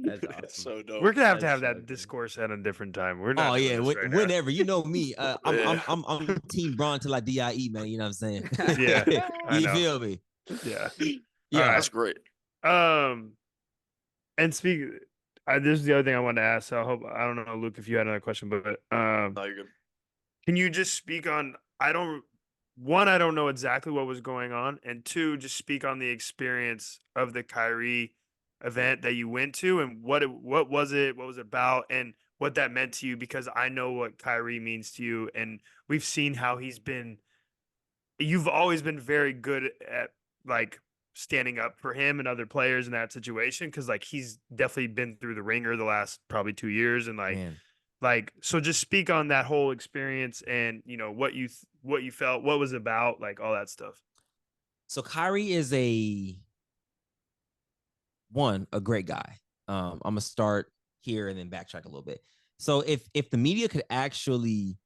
That's awesome. So dope. We're gonna have that discourse at a different time. We're not. Oh yeah, whenever. You know me. I'm Team Braun till I die, man. You know what I'm saying? Yeah. You feel me? Yeah. Yeah, that's great. And speaking, this is the other thing I wanted to ask. So I don't know, Luke, if you had another question, but no, you're good. Can you just speak on? one, I don't know exactly what was going on, and two, just speak on the experience of the Kyrie event that you went to and what was it, what was it about, and what that meant to you, because I know what Kyrie means to you, and we've seen how you've always been very good at like standing up for him and other players in that situation, because like he's definitely been through the ringer the last probably 2 years, and so just speak on that whole experience and what you felt, what was about, like all that stuff. So Kyrie is a great guy. I'm gonna start here and then backtrack a little bit. So if the media could actually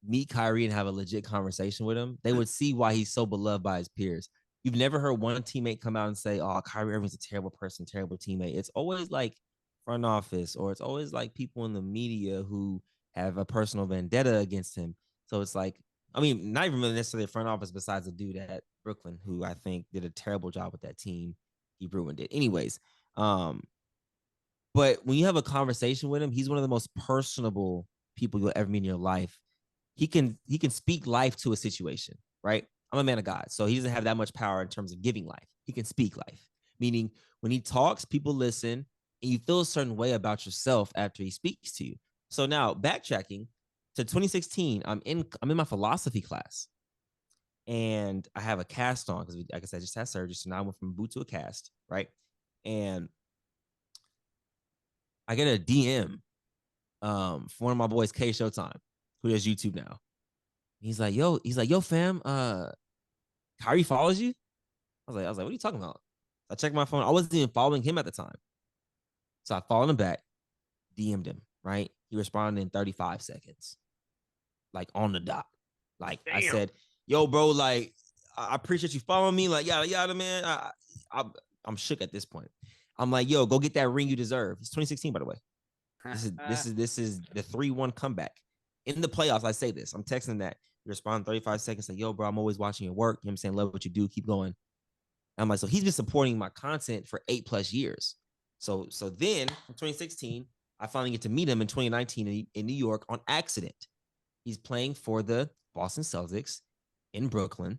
meet Kyrie and have a legit conversation with him, they would see why he's so beloved by his peers. You've never heard one teammate come out and say, "Oh, Kyrie Irving's a terrible person, terrible teammate." It's always like front office, or it's always like people in the media who have a personal vendetta against him. So it's like, I mean, not even really necessarily front office, besides the dude at Brooklyn, who I think did a terrible job with that team. He ruined it. Anyways, but when you have a conversation with him, he's one of the most personable people you'll ever meet in your life. He can speak life to a situation, right? I'm a man of God, so he doesn't have that much power in terms of giving life. He can speak life, meaning when he talks, people listen, and you feel a certain way about yourself after he speaks to you. So now backtracking to 2016, I'm in my philosophy class, and I have a cast on because, like I said, I just had surgery, so now I went from a boot to a cast, right? And I get a DM from one of my boys, K Showtime, who does YouTube now. He's like, yo, fam, Kyrie follows you? I was like, what are you talking about? I checked my phone. I wasn't even following him at the time. So I followed him back, DM'd him, right? He responded in 35 seconds, like on the dot. Like, damn. I said, yo, bro, like, I appreciate you following me. Like, yada, man. I'm shook at this point. I'm like, yo, go get that ring you deserve. It's 2016, by the way. This is the 3-1 comeback. In the playoffs, I say this. I'm texting that. You respond 35 seconds, like, yo, bro, I'm always watching your work. You know what I'm saying? Love what you do. Keep going. And I'm like, so he's been supporting my content for 8+ years. So then in 2016, I finally get to meet him in 2019 in New York on accident. He's playing for the Boston Celtics in Brooklyn.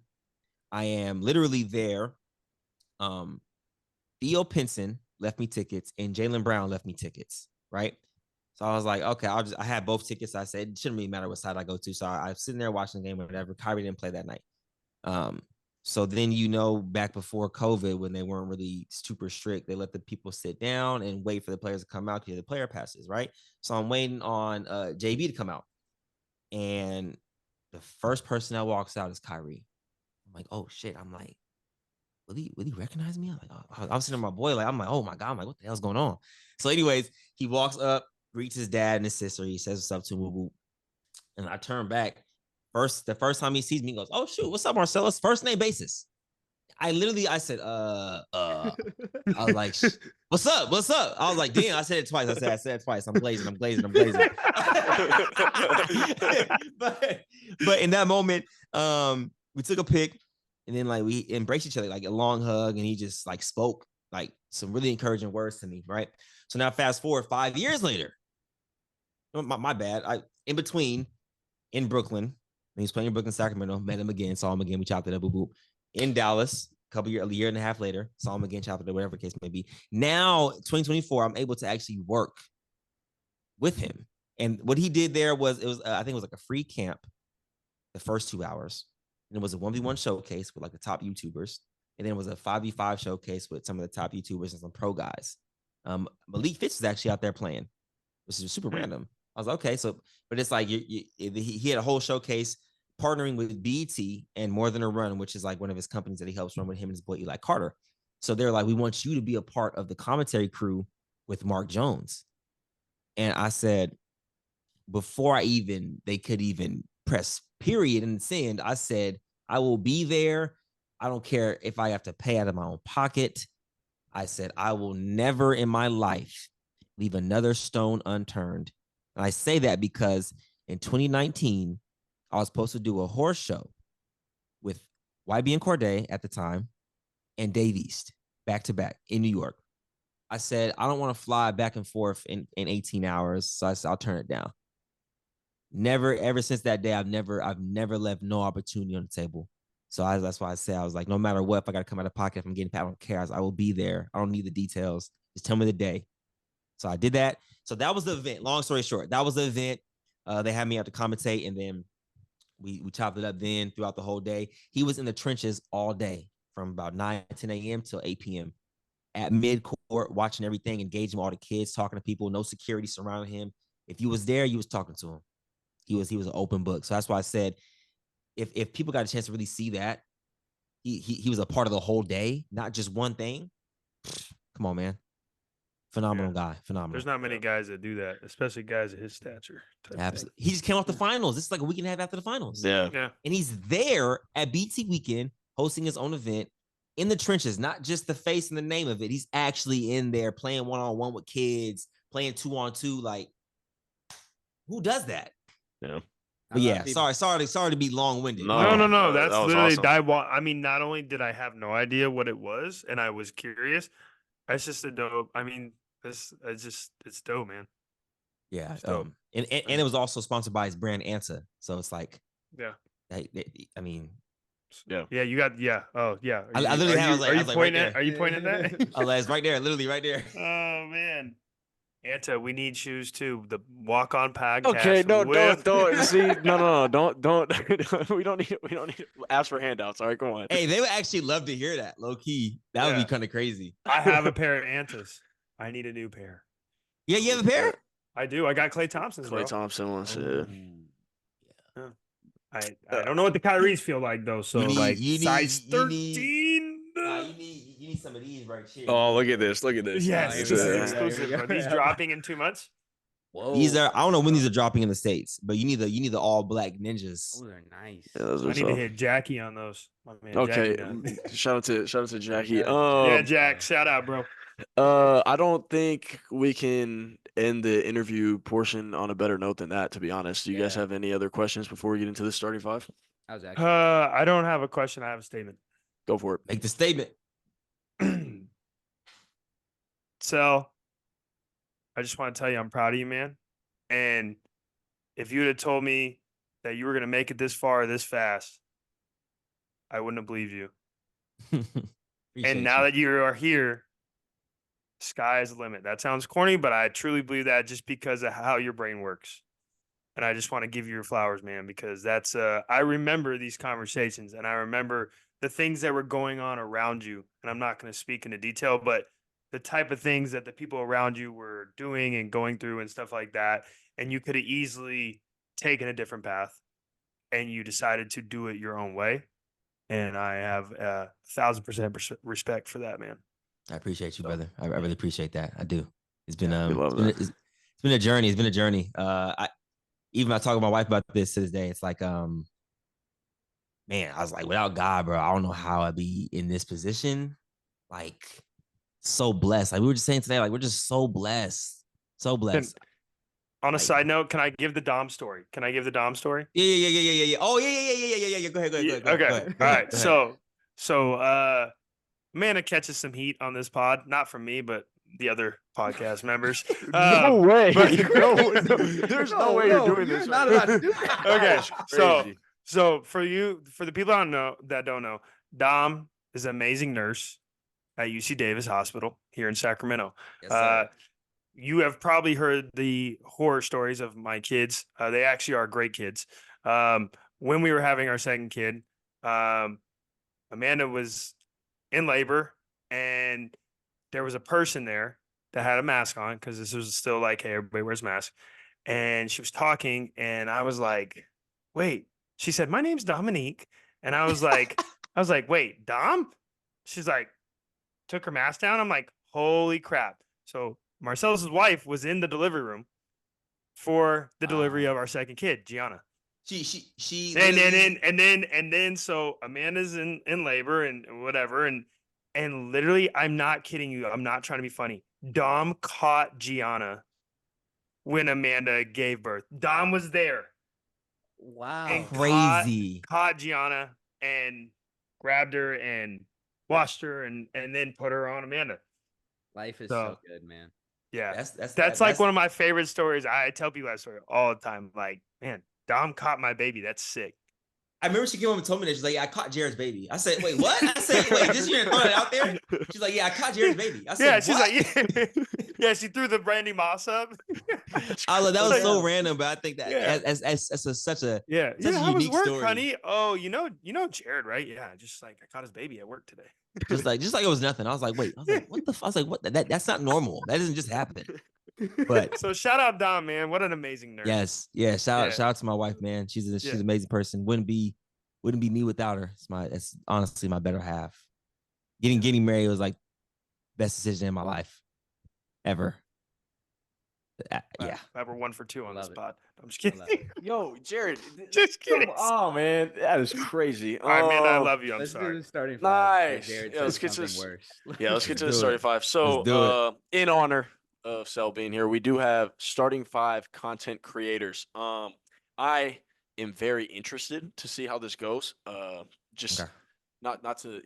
I am literally there. Theo Pinson left me tickets and Jaylen Brown left me tickets, right? So I was like, okay, I had both tickets. I said, it shouldn't really matter what side I go to. So I was sitting there watching the game or whatever. Kyrie didn't play that night. So then, back before COVID, when they weren't really super strict, they let the people sit down and wait for the players to come out to get the player passes, right? So I'm waiting on JB to come out. And the first person that walks out is Kyrie. I'm like, oh shit. I'm like, will he recognize me? I'm like, oh, I was sitting with my boy, like, I'm like, oh my God, I'm like, what the hell's going on? So anyways, he walks up, greets his dad and his sister. He says what's up to him, and I turn back. The first time he sees me, he goes, oh shoot, what's up, Marcellus? First name basis. I said, I was like, what's up? I was like, damn, I said it twice. I said it twice. I'm glazing. but in that moment, we took a pic, and then like we embraced each other, like a long hug, and he just like spoke like some really encouraging words to me, right? So now fast forward 5 years later. My bad. In between in Brooklyn, when he was playing in Brooklyn, Sacramento, met him again, saw him again, we chopped it up, boop. In Dallas, a year and a half later, saw him again, chopped it up, whatever the case may be. Now, 2024, I'm able to actually work with him. And what he did there was, I think it was like a free camp the first 2 hours. And it was a 1v1 showcase with like the top YouTubers. And then it was a 5v5 showcase with some of the top YouTubers and some pro guys. Malik Fitz is actually out there playing, which is super random. I was like, okay, but it's like he had a whole showcase partnering with BET and More Than a Run, which is like one of his companies that he helps run with him and his boy Eli Carter. So they're like, we want you to be a part of the commentary crew with Mark Jones. And I said, before they could even press period and send, I said, I will be there. I don't care if I have to pay out of my own pocket. I said, I will never in my life leave another stone unturned. And I say that because in 2019, I was supposed to do a horse show with YB and Corday at the time and Dave East back to back in New York. I said, I don't want to fly back and forth in 18 hours. So I said, I'll turn it down. Never, ever since that day, I've never left no opportunity on the table. So that's why I say I was like, no matter what, if I got to come out of pocket, if I'm getting paid, I don't care. I will be there. I don't need the details. Just tell me the day. So I did that. So that was the event. Long story short, that was the event. They had me out to commentate, and then we chopped it up then throughout the whole day. He was in the trenches all day from about 9, 10 a.m. till 8 p.m. at mid-court, watching everything, engaging with all the kids, talking to people, no security surrounding him. If you was there, you was talking to him. He was an open book. So that's why I said, if people got a chance to really see that, he was a part of the whole day, not just one thing. Come on, man. Phenomenal guy. Phenomenal. There's not many guys that do that, especially guys of his stature. Absolutely. He just came off the finals. It's like a week and a half after the finals. Yeah. And he's there at BT Weekend hosting his own event in the trenches, not just the face and the name of it. He's actually in there playing one-on-one with kids, playing 2-on-2. Like, who does that? Yeah. But yeah, sorry to be long-winded. No. That's that was literally awesome. I mean, not only did I have no idea what it was, and I was curious, it's just a dope. I mean, it's dope, man. Yeah. Dope. And it was also sponsored by his brand Ansa. So it's like, yeah. I mean, yeah. Yeah, you got Oh, yeah. I literally are you pointing at? Are you pointing at that? Oh, it's right there, literally right there. Oh man. Anta, we need shoes too. The Walk On podcast. Okay, don't see. No, don't. We don't need to ask for handouts. All right, come on. Hey, they would actually love to hear that. Low key, that would be kind of crazy. I have a pair of Antas. I need a new pair. Yeah, you have a pair? I do. I got Klay Thompson's. Klay Thompson ones. Yeah. I don't know what the Kyries feel like though. So size 13. You need some of these right here. Oh, look at this! Yes, this is exclusive. Are these dropping in 2 months? Whoa. These are. I don't know when these are dropping in the States, but you need the all black ninjas. Oh, they're nice. Yeah, those I need to hit Jackie on those. My man, okay, shout out to Jackie. Yeah, Jack, shout out, bro. I don't think we can end the interview portion on a better note than that. To be honest, do you guys have any other questions before we get into the starting five? I don't have a question. I have a statement. Go for it. Make the statement. So, I just want to tell you I'm proud of you, man. And if you would have told me that you were going to make it this far, this fast, I wouldn't have believed you. And now that you are here, sky is the limit. That sounds corny, but I truly believe that just because of how your brain works. And I just want to give you your flowers, man, because that's I remember these conversations, and I remember the things that were going on around you. And I'm not going to speak into detail, but the type of things that the people around you were doing and going through and stuff like that. And you could have easily taken a different path, and you decided to do it your own way. And I have 1,000% respect for that, man. I appreciate you, brother. I really appreciate that. I do. It's been it's been a journey. It's been a journey. I talk to my wife about this to this day. It's like, man, I was like, without God, bro, I don't know how I'd be in this position. Like, so blessed. Like we were just saying today, like we're just so blessed. So blessed. On a side note, can I give the Dom story? Yeah. Oh, yeah. Go ahead. Okay. Go ahead. All right. So Amanda catches some heat on this pod, not from me, but the other podcast members. No way. There's no way you're doing this. Not about to do that. Okay. So for the people that don't know, Dom is an amazing nurse at UC Davis Hospital here in Sacramento. Yes, you have probably heard the horror stories of my kids. They actually are great kids. When we were having our second kid, Amanda was in labor, and there was a person there that had a mask on, because this was still like, hey, everybody wears masks. And she was talking, and I was like, wait. She said, my name's Dominique. And I was like, wait, Dom? She's like, took her mask down. I'm like, holy crap. So Marcelas' wife was in the delivery room for the delivery of our second kid, Gianna. She and then so Amanda's in labor and whatever, and literally, I'm not kidding you, I'm not trying to be funny, Dom caught Gianna when Amanda gave birth. Dom was there. Wow. And crazy. Caught Gianna and grabbed her and washed her and then put her on Amanda. Life is so good, man. Yeah, that's like one of my favorite stories. I tell people that story all the time. Like, man, Dom caught my baby. That's sick. I remember she came home and told me that. She's like, yeah, I caught Jared's baby. I said, wait, what? I said, wait, this year throwing it out there? She's like, yeah, I caught Jared's baby. I said, yeah, what? she's like, yeah, she threw the Brandy Moss up. That was so random, but I think that as such a unique work, story. Honey. Oh, you know Jared, right? Yeah, just like I caught his baby at work today. just like it was nothing. I was like, wait, what the fuck? I was like, what? That's not normal. That doesn't just happen. But so shout out Dom, man. What an amazing nerd. Yes, yeah. Shout out to my wife, man. She's an amazing person. Wouldn't be me without her. It's honestly my better half. Getting married was like best decision in my life ever. Yeah. Glad we're 1 for 2 on this pod. I'm just kidding. Yo, Jared. Just kidding. Oh man, that is crazy. All right, man. I love you. I'm sorry. Do the starting 5. Nice. Yeah, let's get to this. Worse. Yeah, let's get to the starting 5. So, in honor of Sel being here, we do have starting 5 content creators. I am very interested to see how this goes. Not to,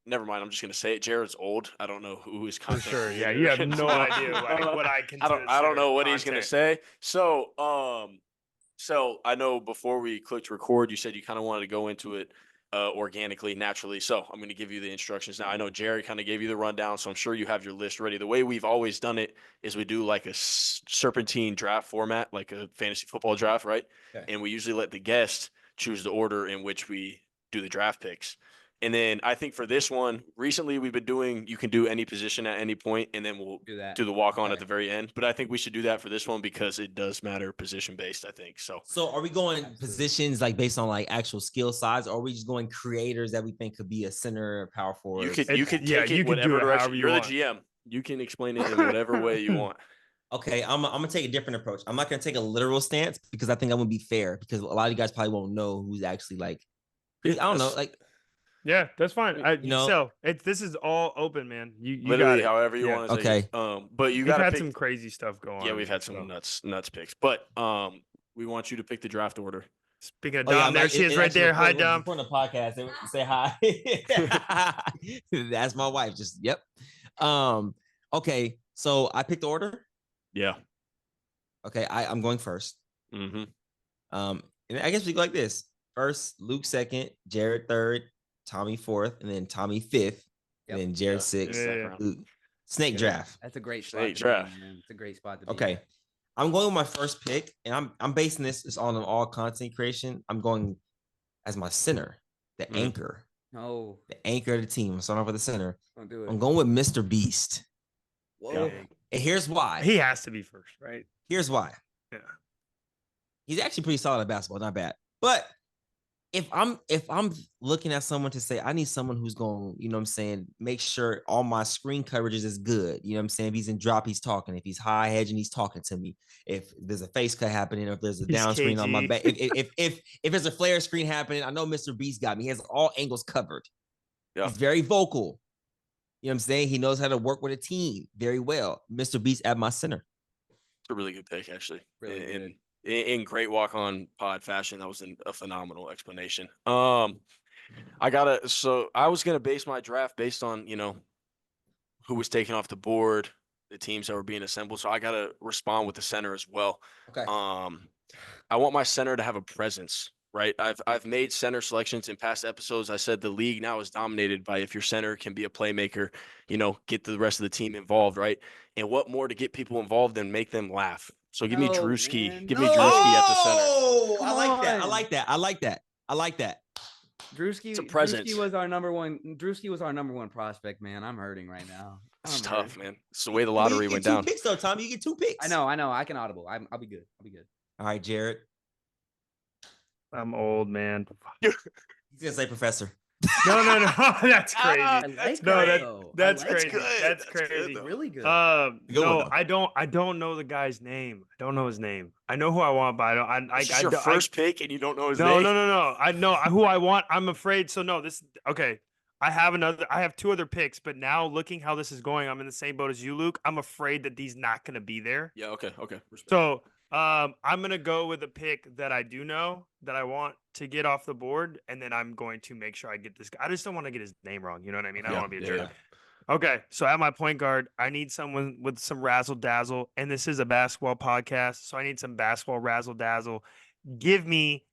never mind. I'm just gonna say it. Jared's old. I don't know who his content. For sure. Yeah, you have no idea what I can. I don't know what he's gonna say. So, I know before we clicked record, you said you kind of wanted to go into it organically, naturally. So I'm going to give you the instructions now. I know Jared kind of gave you the rundown, so I'm sure you have your list ready. The way we've always done it is we do like a serpentine draft format, like a fantasy football draft, right? Okay. And we usually let the guest choose the order in which we do the draft picks. And then I think for this one, recently we've been doing, you can do any position at any point, and then we'll do the walk-on at the very end. But I think we should do that for this one because it does matter position-based, I think. So are we going positions like based on like actual skill size, or are we just going creators that we think could be a center or power forward? You could take it whatever direction. You're the GM. You can explain it in whatever way you want. Okay, I'm gonna take a different approach. I'm not gonna take a literal stance because I think I'm gonna be fair, because a lot of you guys probably won't know who's actually like, I don't know, like. Yeah, that's fine. This is all open, man. You literally got it. However you want to say. Okay. But you got had some crazy stuff going on. Yeah, we've had some nuts picks. But we want you to pick the draft order. Speaking of Dom, there she is right there. Hi, Dom. On the podcast, say hi. That's my wife. Just yep. Okay, so I picked the order. Yeah. Okay, I'm going first. Mm-hmm. And I guess we go like this: first, Luke second, Jared third, Tommy 4th, and then Tommy 5th, and then Jared 6th. Snake draft. That's a great spot. It's a great spot to be. Okay. I'm going with my first pick, and I'm basing this on an all content creation. I'm going as my center, the anchor. No. The anchor of the team. I'm starting off with the center. Don't do it. I'm going with Mr. Beast. Whoa. Yeah. And here's why. He has to be first, right? Here's why. Yeah. He's actually pretty solid at basketball, not bad. But if I'm looking at someone to say, I need someone who's going, make sure all my screen coverages is good. You know what I'm saying? If he's in drop, he's talking. If he's high hedging, he's talking to me. If there's a face cut happening, or if there's a down screen on my back, if there's a flare screen happening, I know Mr. Beast got me. He has all angles covered. Yeah. He's very vocal. You know what I'm saying? He knows how to work with a team very well. Mr. Beast at my center. It's a really good pick, actually. Really in great walk-on pod fashion. That was a phenomenal explanation. I was gonna base my draft based on who was taken off the board, the teams that were being assembled. So I gotta respond with the center as well. Okay. I want my center to have a presence, right? I've made center selections in past episodes. I said the league now is dominated by, if your center can be a playmaker, get the rest of the team involved, right? And what more to get people involved than make them laugh? So give me Drewski. Give me Drewski at the center. Oh, I like that. Drewski, it's a presence. Drewski was our number one prospect, man. I'm hurting right now. It's tough, man. It's the way the lottery went down. 2 picks though, Tom. You get 2 picks. I know. I can audible. I'll be good. All right, Jared. I'm old, man. He's gonna say professor. No. That's crazy. That's crazy. Good. That's crazy. Good, really good. No, I don't know the guy's name. I don't know his name. I know who I want, but It's your first pick, and you don't know his name. No. I know who I want. I'm afraid. So no, okay. I have 2 other picks, but now looking how this is going, I'm in the same boat as you, Luke. I'm afraid that he's not going to be there. Yeah. Okay. Respect. So I'm going to go with a pick that I do know that I want to get off the board, and then I'm going to make sure I get this guy. I just don't want to get his name wrong. You know what I mean? I don't want to be a jerk. Okay, so at my point guard, I need someone with some razzle dazzle, and this is a basketball podcast, so I need some basketball razzle dazzle. Give me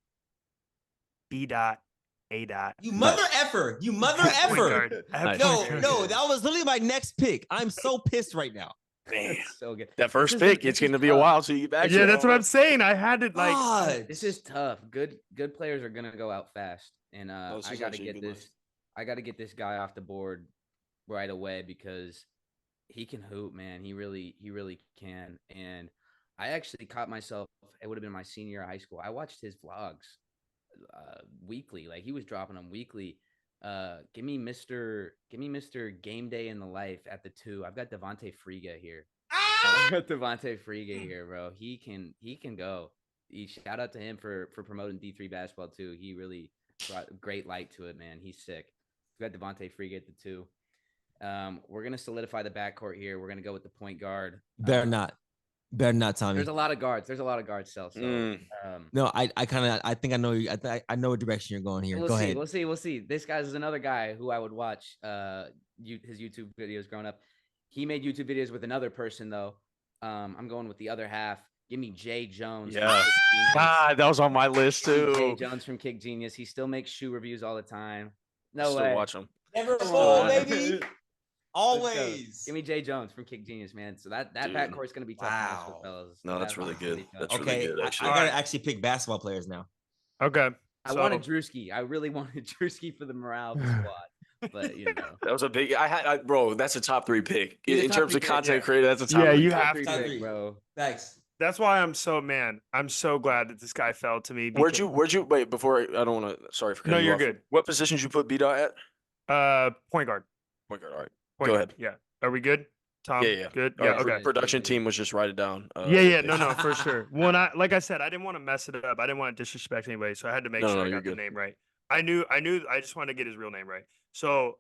B dot A dot. You mother effer. You mother effer. No, that was literally my next pick. I'm so pissed right now. Man, so good. That first pick, it's going to be a while till you get back. Yeah, that's what I'm saying. I had to like. God. This is tough. Good players are gonna go out fast, and I got to get this. I got to get this guy off the board right away because he can hoop, man. He really can. And I actually caught myself. It would have been my senior year of high school. I watched his vlogs weekly. Like he was dropping them weekly. Give me Mr. Game Day in the Life at the 2. I've got Devontae Friga here. I've got Devontae Friga here, bro. He can go. Shout out to him for promoting D3 basketball too. He really brought great light to it, man. He's sick. We've got Devontae Friga at the 2. We're gonna solidify the backcourt here. We're gonna go with the point guard. Better not, Tommy. There's a lot of guards. Still. So, no, I think I know you. I know what direction you're going here. Go ahead. We'll see. This guy's another guy who I would watch his YouTube videos growing up. He made YouTube videos with another person though. I'm going with the other half. Give me Jay Jones. Yeah. That was on my list too. Jay Jones from Kick Genius. He still makes shoe reviews all the time. No still way. Watch him. Never fall, baby. Always. Give me Jay Jones from Kick Genius, man. So that backcourt is going to be tough. Wow. Fellas. No, that's really good. That's okay, really good, I gotta actually pick basketball players now. Okay. I wanted Drewski. I really wanted Drewski for the morale of the squad. But that was a big. Bro. That's a top 3 pick in terms of content creator. That's a top. Yeah, 3 you pick. have to, to, bro. Thanks. That's why I'm so glad that this guy fell to me. Where'd you wait before? I don't want to. Sorry for cutting you you're off. good. What positions you put B-Dot at? Point guard. Point guard. All right. Go ahead. Yeah. Are we good? Tom? Yeah. Good. Yeah. Okay. Production team was just write it down. No, for sure. When like I said, I didn't want to mess it up. I didn't want to disrespect anybody, so I had to make sure I got the name right. I knew. I just wanted to get his real name right. So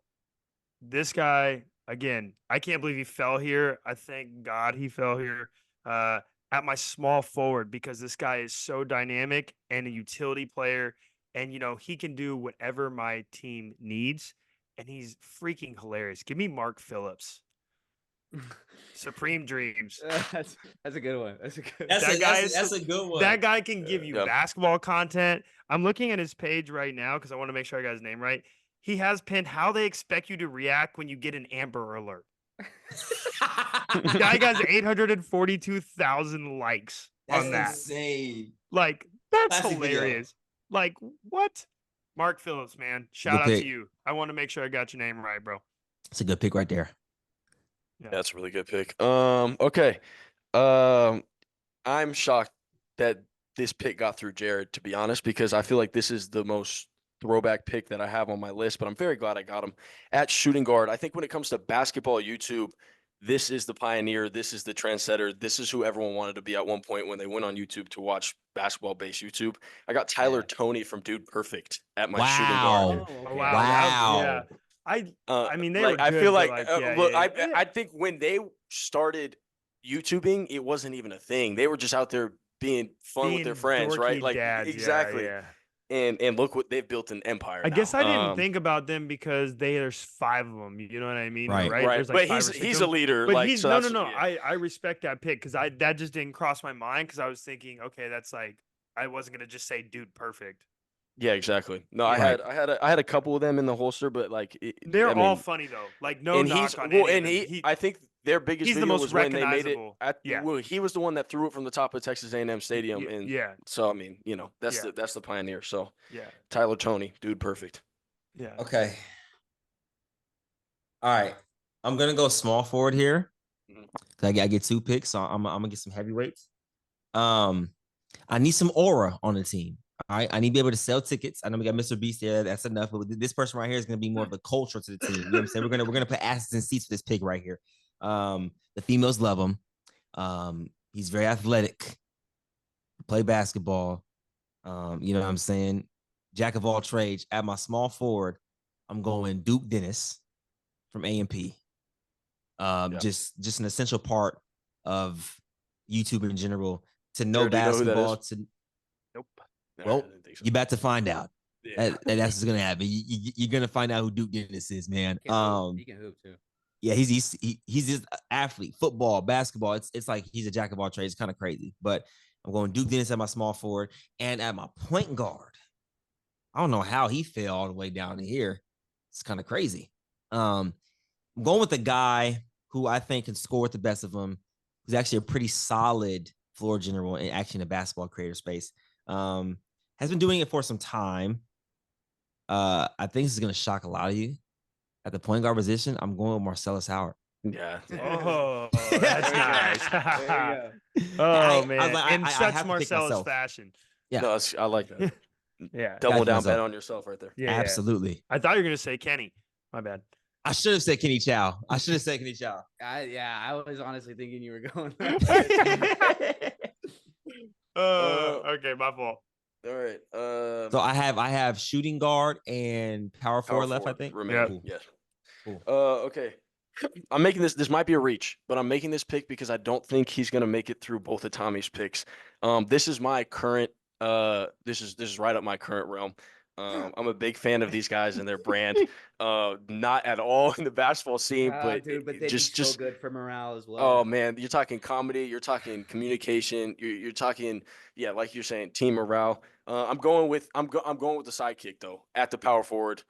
this guy, again, I can't believe he fell here. I thank God he fell here at my small forward because this guy is so dynamic and a utility player, and he can do whatever my team needs, and he's freaking hilarious. Give me Mark Phillips. Supreme Dreams. That's a good one. That's a good. That's a good one. That guy can give you basketball content. I'm looking at his page right now because I want to make sure I got his name right. He has pinned how they expect you to react when you get an Amber Alert. Guy got 842,000 likes on that. Insane. Like that's hilarious. Like what? Mark Phillips, man. Shout out to you. I want to make sure I got your name right, bro. It's a good pick right there. Yeah, that's a really good pick. Okay. I'm shocked that this pick got through Jared, to be honest, because I feel like this is the most throwback pick that I have on my list, but I'm very glad I got him at shooting guard. I think when it comes to basketball YouTube, this is the pioneer. This is the trendsetter. This is who everyone wanted to be at one point when they went on YouTube to watch basketball-based YouTube. I got Tyler Toney from Dude Perfect at my shooting guard. Oh, wow. Yeah. I mean, they were good, I feel like, I think when they started YouTubing, it wasn't even a thing. They were just out there being fun with their friends, right? Like dads, exactly. Yeah. And look what they've built an empire. I guess I didn't think about them because there's 5 of them. You know what I mean? Right. There's like but he's a leader. But like, he's so no. I respect that pick because that just didn't cross my mind because I was thinking, okay, that's like I wasn't gonna just say Dude Perfect. Yeah, exactly. No, I had a couple of them in the holster, but like they're all funny though. Like no knock on any. I think their biggest he's video the most was when they made it. Yeah. Well, he was the one that threw it from the top of Texas A&M Stadium, and so I mean, that's the pioneer. So Tyler Toney, Dude Perfect. Yeah. Okay. All right, I'm gonna go small forward here. I get 2 picks, so I'm gonna get some heavyweights. I need some aura on the team. All right, I need to be able to sell tickets. I know we got Mr. Beast there. That's enough. But this person right here is going to be more of the culture to the team. You know what I'm saying? We're gonna put asses in seats for this pick right here. The females love him. He's very athletic. Play basketball. You know what I'm saying? Jack of all trades. At my small forward, I'm going Duke Dennis from A&P. Just an essential part of YouTube in general to know basketball. Nope. Well, you're about to find out. Yeah. That's what's gonna happen. You're gonna find out who Duke Dennis is, man. He can hoop too. Yeah, he's just an athlete, football, basketball. It's like he's a jack of all trades. It's kind of crazy. But I'm going Duke Dennis at my small forward and at my point guard. I don't know how he fell all the way down to here. It's kind of crazy. I'm going with the guy who I think can score with the best of them. He's actually a pretty solid floor general and actually in the basketball creator space. Has been doing it for some time. I think this is going to shock a lot of you. At the point guard position, I'm going with Marcelas Howard. Yeah. Oh, that's nice. There you go. Oh, man. I was like, In I such have to pick Marcellus myself. fashion. Yeah. No, I like that. Yeah. Double down myself. bet on yourself right there. Yeah. Absolutely. I thought you were going to say Kenny. My bad. I should have said Kenny Chow. I I was honestly thinking you were going. Okay, my fault. All right. So I have shooting guard and power forward left, I think. Yeah. Cool. Yes. Cool. Okay. I'm making this might be a reach, but I'm making this pick because I don't think he's gonna make it through both of Tommy's picks. This is my current this is right up my current realm. I'm a big fan of these guys and their brand. Not at all in the basketball scene, but they'd just be so good for morale as well. Oh man, you're talking comedy, you're talking communication, you're talking like you're saying team morale. I'm going with the sidekick though at the power forward.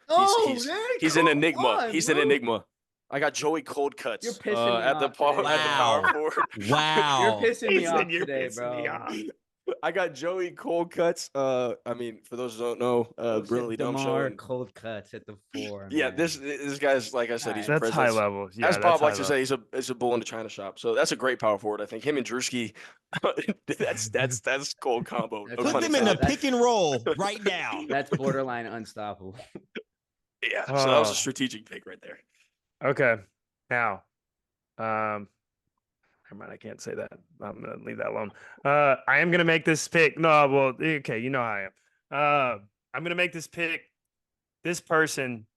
He's an enigma. He's an enigma. I got Joey Cold Cuts You're pissing me at the power forward. Wow. You're pissing me off today, bro. I got Joey Cold Cuts. I mean, for those who don't know, Brilliantly Dumb Show. Cold Cuts at the 4. Yeah, man. this guy's like I said, he's That's high level. Yeah, as Bob likes to say, he's a bull in the china shop. So that's a great power forward. I think him and Drewski, that's cold combo. Put them in a pick and roll right now. That's borderline unstoppable. Yeah, so that was a strategic pick right there. Okay, now, never mind, I can't say that. I'm gonna leave that alone. I am gonna make this pick. No, well, okay, you know how I am. I'm gonna make this pick. This person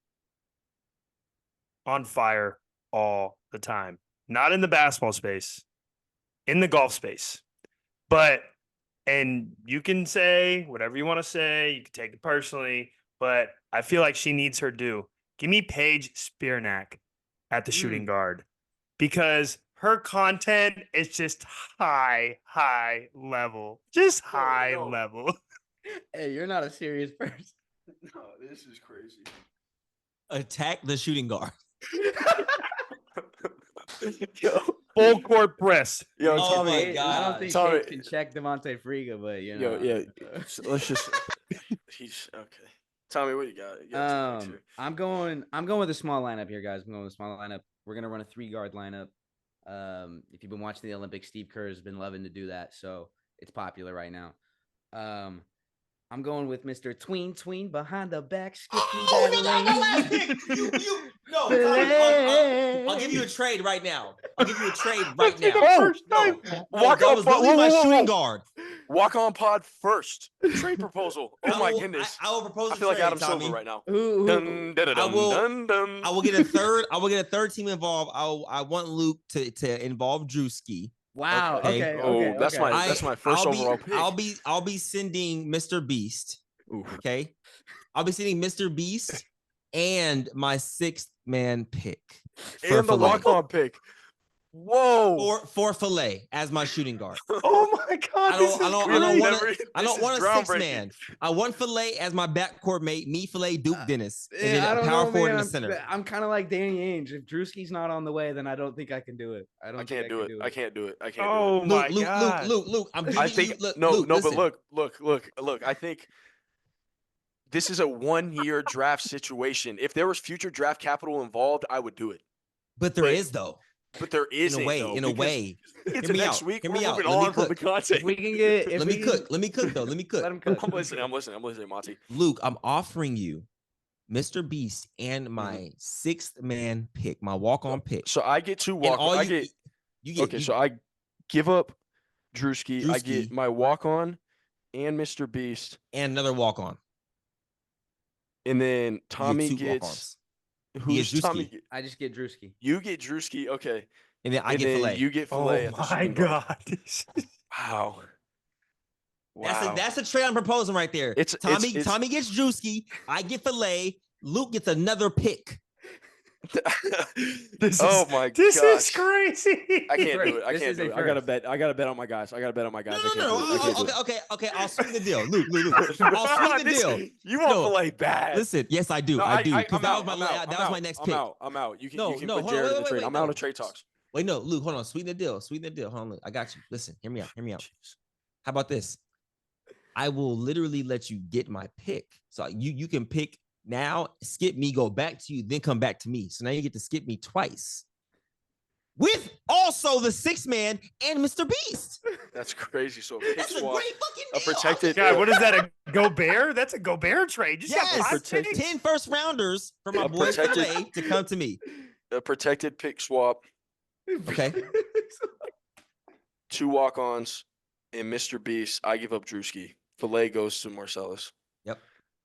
on fire all the time. Not in the basketball space, in the golf space. And you can say whatever you want to say. You can take it personally, but I feel like she needs her due. Give me Paige Spearnack at the shooting guard, because her content is just high level. Just high level. Hey, you're not a serious person. No, this is crazy. Attack the shooting guard. Yo, full court press. Yo, Oh my I God. don't think Tommy. Paige can check Devontae Friga, but you know. Yo, yeah. So let's just. He's okay. Tommy, what you got? You got two picks here. I'm going with a small lineup here, guys. I'm going with a small lineup. We're gonna run a 3-guard lineup. If you've been watching the Olympics, Steve Kerr has been loving to do that, so it's popular right now. I'm going with Mr. Tween behind the back. I'll give you a trade right now. Walk on, shooting guard. Walk on pod first. Trade proposal. Oh my goodness. I will propose. I feel like Adam Silver right now. I will get a third. I will get a third team involved. I want Luke to involve Drewski. Wow. Okay. That's my first overall pick. I'll be sending Mr. Beast. Oof. Okay. I'll be sending Mr. Beast and my 6th man pick. And the walk-on pick. Whoa. For Filet as my shooting guard. Oh my God. I don't want a 6 man. I want Filet as my backcourt mate. Me, Filet, Duke Dennis. And then a power forward in the center. I'm kind of like Danny Ainge. If Drewski's not on the way, then I don't think I can do it. I can't do it. I can't do it. Oh my God. Luke. Look. I think this is a 1-year draft situation. If there was future draft capital involved, I would do it. But there is though. But there is in a way. Into next week, we're moving on from the content. We can get. Let me cook. Let me cook. Let him cook. I'm listening, Monty. Luke, I'm offering you Mr. Beast and my 6th man pick, my walk-on pick. So I get 2 walk. So I give up Drewski. I get my walk-on and Mr. Beast and another walk-on. And then Tommy gets. Who's Tommy? I just get Drewski. You get Drewski, okay. And then I get Filet. You get Filet. Oh my God. Wow. That's a trade I'm proposing right there. Tommy gets Drewski. I get Filet. Luke gets another pick. Oh my This gosh. is crazy. I can't do it. I This can't is do a it. I gotta first. bet. I gotta bet on my guys. I gotta bet on my guys. I can't do it. I No. can't do it. Okay. I'll swing the deal. Luke. I'll swing the deal. You want No. filet bad? Listen, yes, I do. No, I do. I'm Because that out. was my next pick. I'm out. You can No, put hold on, Jared in the trade. wait, I'm no. out of trade talks. Wait, no, Luke, hold on. Sweeten the deal. Hold on, Luke. I got you. Listen, hear me out. How about this? I will literally let you get my pick. So you can pick now, skip me, go back to you, then come back to me. So now you get to skip me twice. With also the 6th man and Mr. Beast. That's crazy. So That's a great fucking deal. a protected. God, what is that? A Gobert? That's a Gobert trade. Just Yes, got 5 protected. picks? 10 first rounders for my A boy protected- Clay to come to me. A protected pick swap, Okay. 2 walk-ons, and Mr. Beast. I give up Drewski. Filet goes to Marcellus.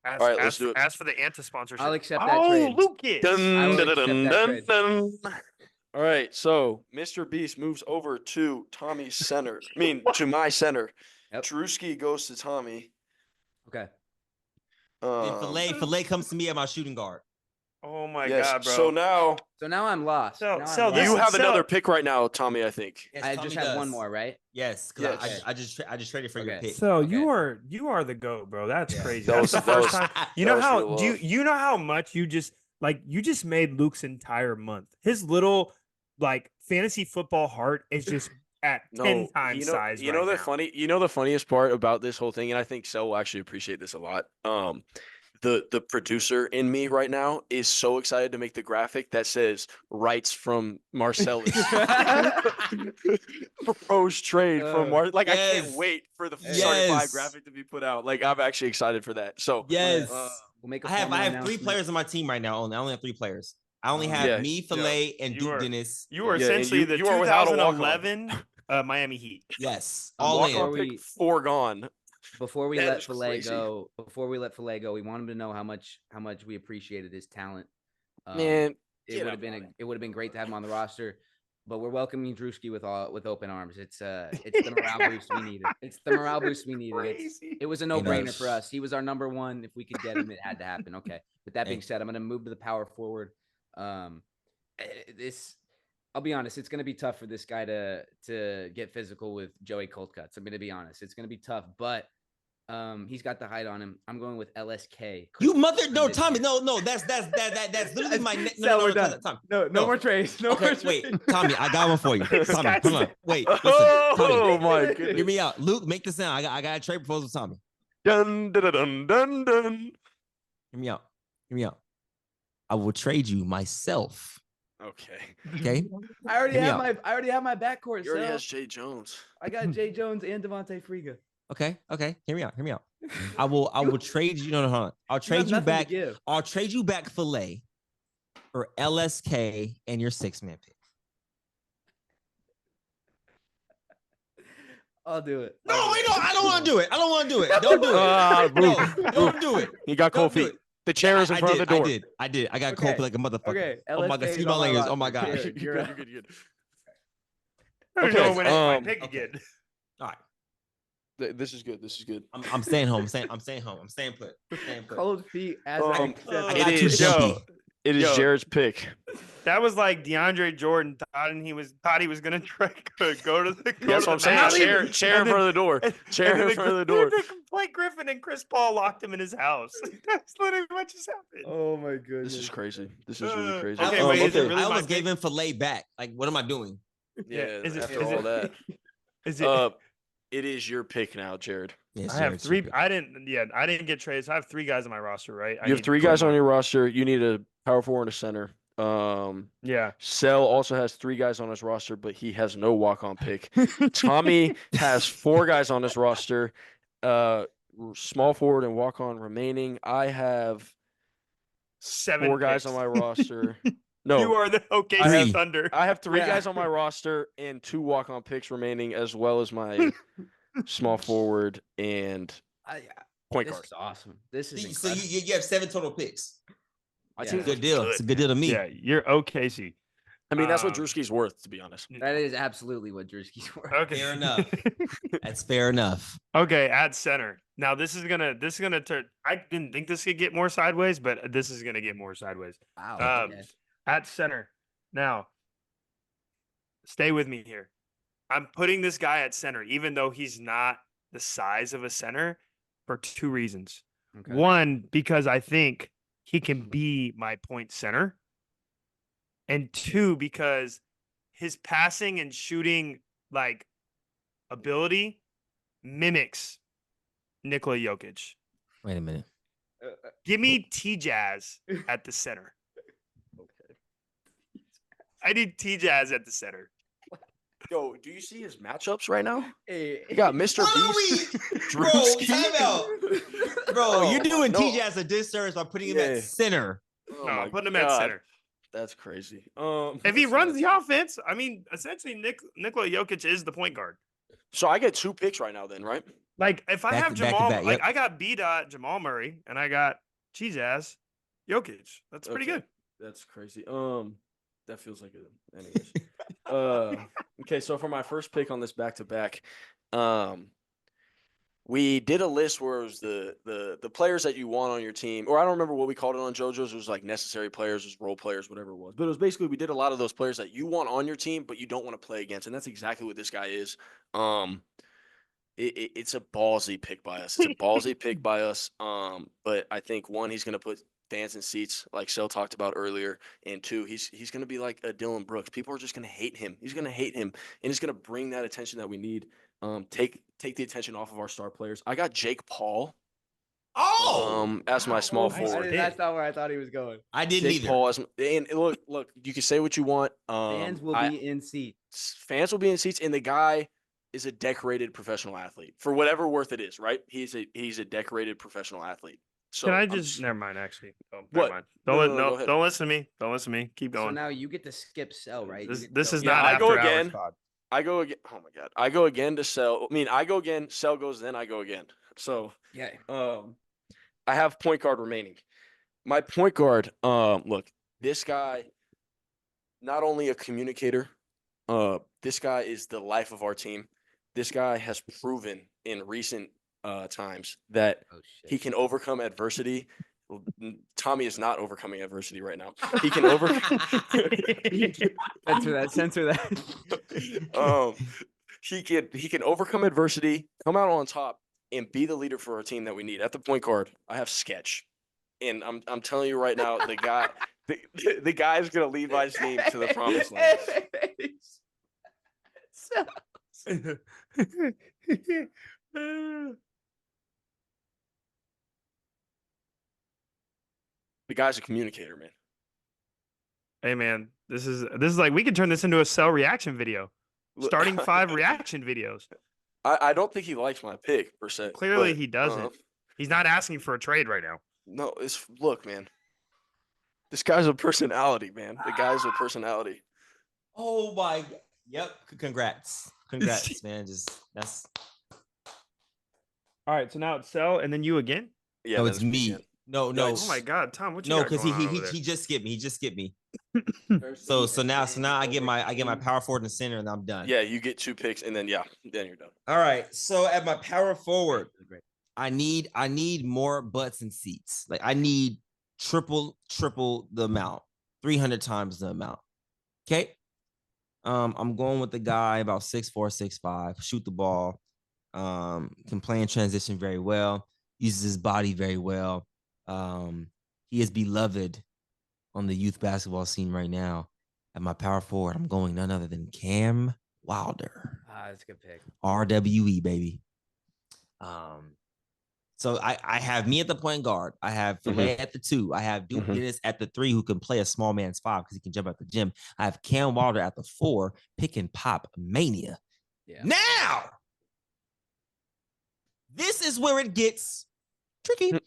Ask, All right, let's do it. Ask for the anti-sponsorship. I'll accept that Oh, trade. Lucas. I will accept that trade. dun. All right, so Mr. Beast moves over to Tommy's center. To my center. Yep. Drewski goes to Tommy. Okay. And Filet comes to me at my shooting guard. Oh my yes. God, bro. So now So now I'm lost. So- Now I'm so lost. this you is- have another pick right now, Tommy. I think. Yes, I Tommy just have does. one more, right? Yes, because Yes. I just traded for your Okay. pick. So Okay. you are the GOAT, bro. That's Yeah. crazy. That That's the was- that first was- time. You that know was how real do love. you know how much you just made Luke's entire month. His little like fantasy football heart is just at 10 times size. You know right the now. funny. You know the funniest part about this whole thing, and I think Sel will actually appreciate this a lot. The producer in me right now is so excited to make the graphic that says "Rights from Marcellus." Proposed trade from Mar. Like I can't Yes. wait for the Yes. certified graphic to be put out. Like I'm actually excited for that. So Yes. We'll make a I have formal 3 announcement. players on my team right now. I only have 3 players. I only have Yeah. me, Filet, and You Duke are- Dennis. You were Yeah, and essentially the you are without a walk-on. 2011 Miami Heat. Yes, Um, all walk-on in. walk-on we- pick foregone. Before we That let is Filet crazy. go, we want him to know how much we appreciated his talent. Man, it would have been great to have him on the roster, but we're welcoming Drewski with open arms. It's the morale boost we needed. It's the morale boost we needed. It was a no-brainer for us. He was our number one. If we could get him, it had to happen. Okay. With that being said, I'm going to move to the power forward. I'll be honest, it's going to be tough for this guy to get physical with Joey Coldcuts. I'm going to be honest. It's going to be tough, but he's got the height on him. I'm going with LSK. You mother no, Tommy, no, that's literally my no, Tommy. No more trades. No Okay, more wait, trades. Tommy, I got one for you. Tommy, guy's- hold on. Wait, listen, Oh Tommy, my goodness. hear me out. Luke, make the sound. I got a trade proposal, Tommy. Dun dun dun dun dun. Hear me out. I will trade you myself. Okay. Okay. I already Hear me have my backcourt. He already Sal. has Jay Jones. I got Jay Jones and Devontae Friga. Okay. Hear me out. I will trade you. No, hold on. I'll trade you back. I'll trade you back Filet for LSK and your 6-man pick. I'll do it. No, I don't want to do it. Don't do it. Don't do it. He got cold Don't do feet. it. The chair is in front of the door. I did. I got Okay. cold like a motherfucker. Okay. Oh my god. LSK See is my on my layers. roster. Oh my gosh. Jared, you're up. good. I Okay, don't know when I um, pick okay. again. All right. This is good. I'm staying home. I'm staying home. I'm staying put. Cold feet as I Um, accept I it. got it too is jumpy. It is Yo. Jared's pick. That was like DeAndre Jordan thought he was gonna try to go to the. That's what I'm saying. Chair in front of the door. Chair in front of the door. Blake Griffin and Chris Paul locked him in his house. That's literally what just happened. Oh my goodness. This is crazy. This is really crazy. Okay, I wait, is it almost, really I my almost pick? gave him Filet back. Like, what am I doing? Yeah. Is it- After is all it- that, Is it? it is your pick now, Jared. Yes, I have Jared, 3. super. I didn't get trades. I have 3 guys on my roster, right? You have 3 guys on your roster. You need a power forward and a center. Yeah. Sel also has 3 guys on his roster, but he has no walk-on pick. Tommy has 4 guys on his roster, small forward and walk-on remaining. I have 7 4 guys picks. on my roster. You No, are the OKC I have- Thunder. I have 3 Yeah. guys on my roster and 2 walk-on picks remaining, as well as my small forward and point This guard. is awesome. This is So incredible. you have 7 total picks. My Yeah. team Good deal. It's a good deal to me. Yeah, you're OKC. I mean, that's what Um, Drewski's worth, to be honest. That is absolutely what Drewski's worth. Okay. Fair enough. That's fair enough. Okay, at center. Now this is gonna turn. I didn't think this could get more sideways, but this is gonna get more sideways. Wow. Um, okay. at center. Now, stay with me here. I'm putting this guy at center, even though he's not the size of a center, for 2 reasons. Okay. One, because I think he can be my point center. And 2, because his passing and shooting like ability mimics Nikola Jokic. Wait a minute. Give me T-Jazz at the center. Okay. I need T-Jazz at the center. Yo, do you see his matchups right now? Hey, you got Mr. Beast. Bro, time out. Bro, you're doing T-Jazz a disservice by putting him at center. No, I'm putting him at center. That's crazy. If he runs the offense, I mean, essentially, Nikola Jokic is the point guard. So I get 2 picks right now, then, right? Like, if I have Jamal, like I got B-Dot, Jamal Murray, and I got Cheese-Ass, Jokic. That's pretty good. That's crazy. That feels like it. Anyways. Okay, so for my first pick on this back-to-back, we did a list where it was the players that you want on your team, or I don't remember what we called it on JoJo's. It was like necessary players, it was role players, whatever it was. But it was basically we did a lot of those players that you want on your team, but you don't want to play against, and that's exactly what this guy is. It's a ballsy pick by us. It's a ballsy pick by us. But I think 1, he's gonna put fans in seats, like Sel talked about earlier, and 2, he's gonna be like a Dylan Brooks. People are just gonna hate him. He's gonna hate him, and it's gonna bring that attention that we need. Take the attention off of our star players. I got Jake Paul. As my small forward. That's not where I thought he was going. I didn't Jake either. Paul and look, you can say what you want. Fans will be in seats. Fans will be in seats, and the guy is a decorated professional athlete for whatever worth it is, right? He's a decorated professional athlete. So can I just never mind? Actually, what? Mind. Don't listen to me. Don't listen to me. Keep going. So now you get to skip Sel, right? This is not. I go again. I go again. Oh my god! I go again to Sel. I mean, I go again. Sel goes, then I go again. So yeah. I have point guard remaining. My point guard. Look, this guy, not only a communicator. This guy is the life of our team. This guy has proven in recent times that he can overcome adversity. Tommy is not overcoming adversity right now. He can Censor that. He can overcome adversity, come out on top, and be the leader for our team that we need. At the point guard, I have Sketch, and I'm telling you right now, the guy is gonna lead my team to the promised land. The guy's a communicator, man. Hey, man, this is like we could turn this into a Sel reaction video. Starting 5 reaction videos. I don't think he likes my pick per se. Clearly, he doesn't. He's not asking for a trade right now. No, look, man. This guy's a personality, man. The guy's a personality. Oh my! Yep. Congrats, man. That's. All right, so now it's Sel, and then you again. Yeah, no, it's me. Again. No. Oh my God, Tom, what you? No, because he just skipped me. so now I get my power forward and center, and I'm done. Yeah, you get 2 picks, and then you're done. All right. So at my power forward, I need more butts and seats. Like I need triple the amount, 300 times the amount. Okay. I'm going with the guy about 6'4", 6'5", shoot the ball, can play in transition very well, uses his body very well. He is beloved on the youth basketball scene right now. At my power forward, I'm going none other than Cam Wilder. That's a good pick. RWE, baby. So I have me at the point guard. I have Filet at the 2. I have Duke Dennis at the 3, who can play a small man's 5 because he can jump out the gym. I have Cam Wilder at the 4, pick and pop mania. Yeah. Now, this is where it gets tricky.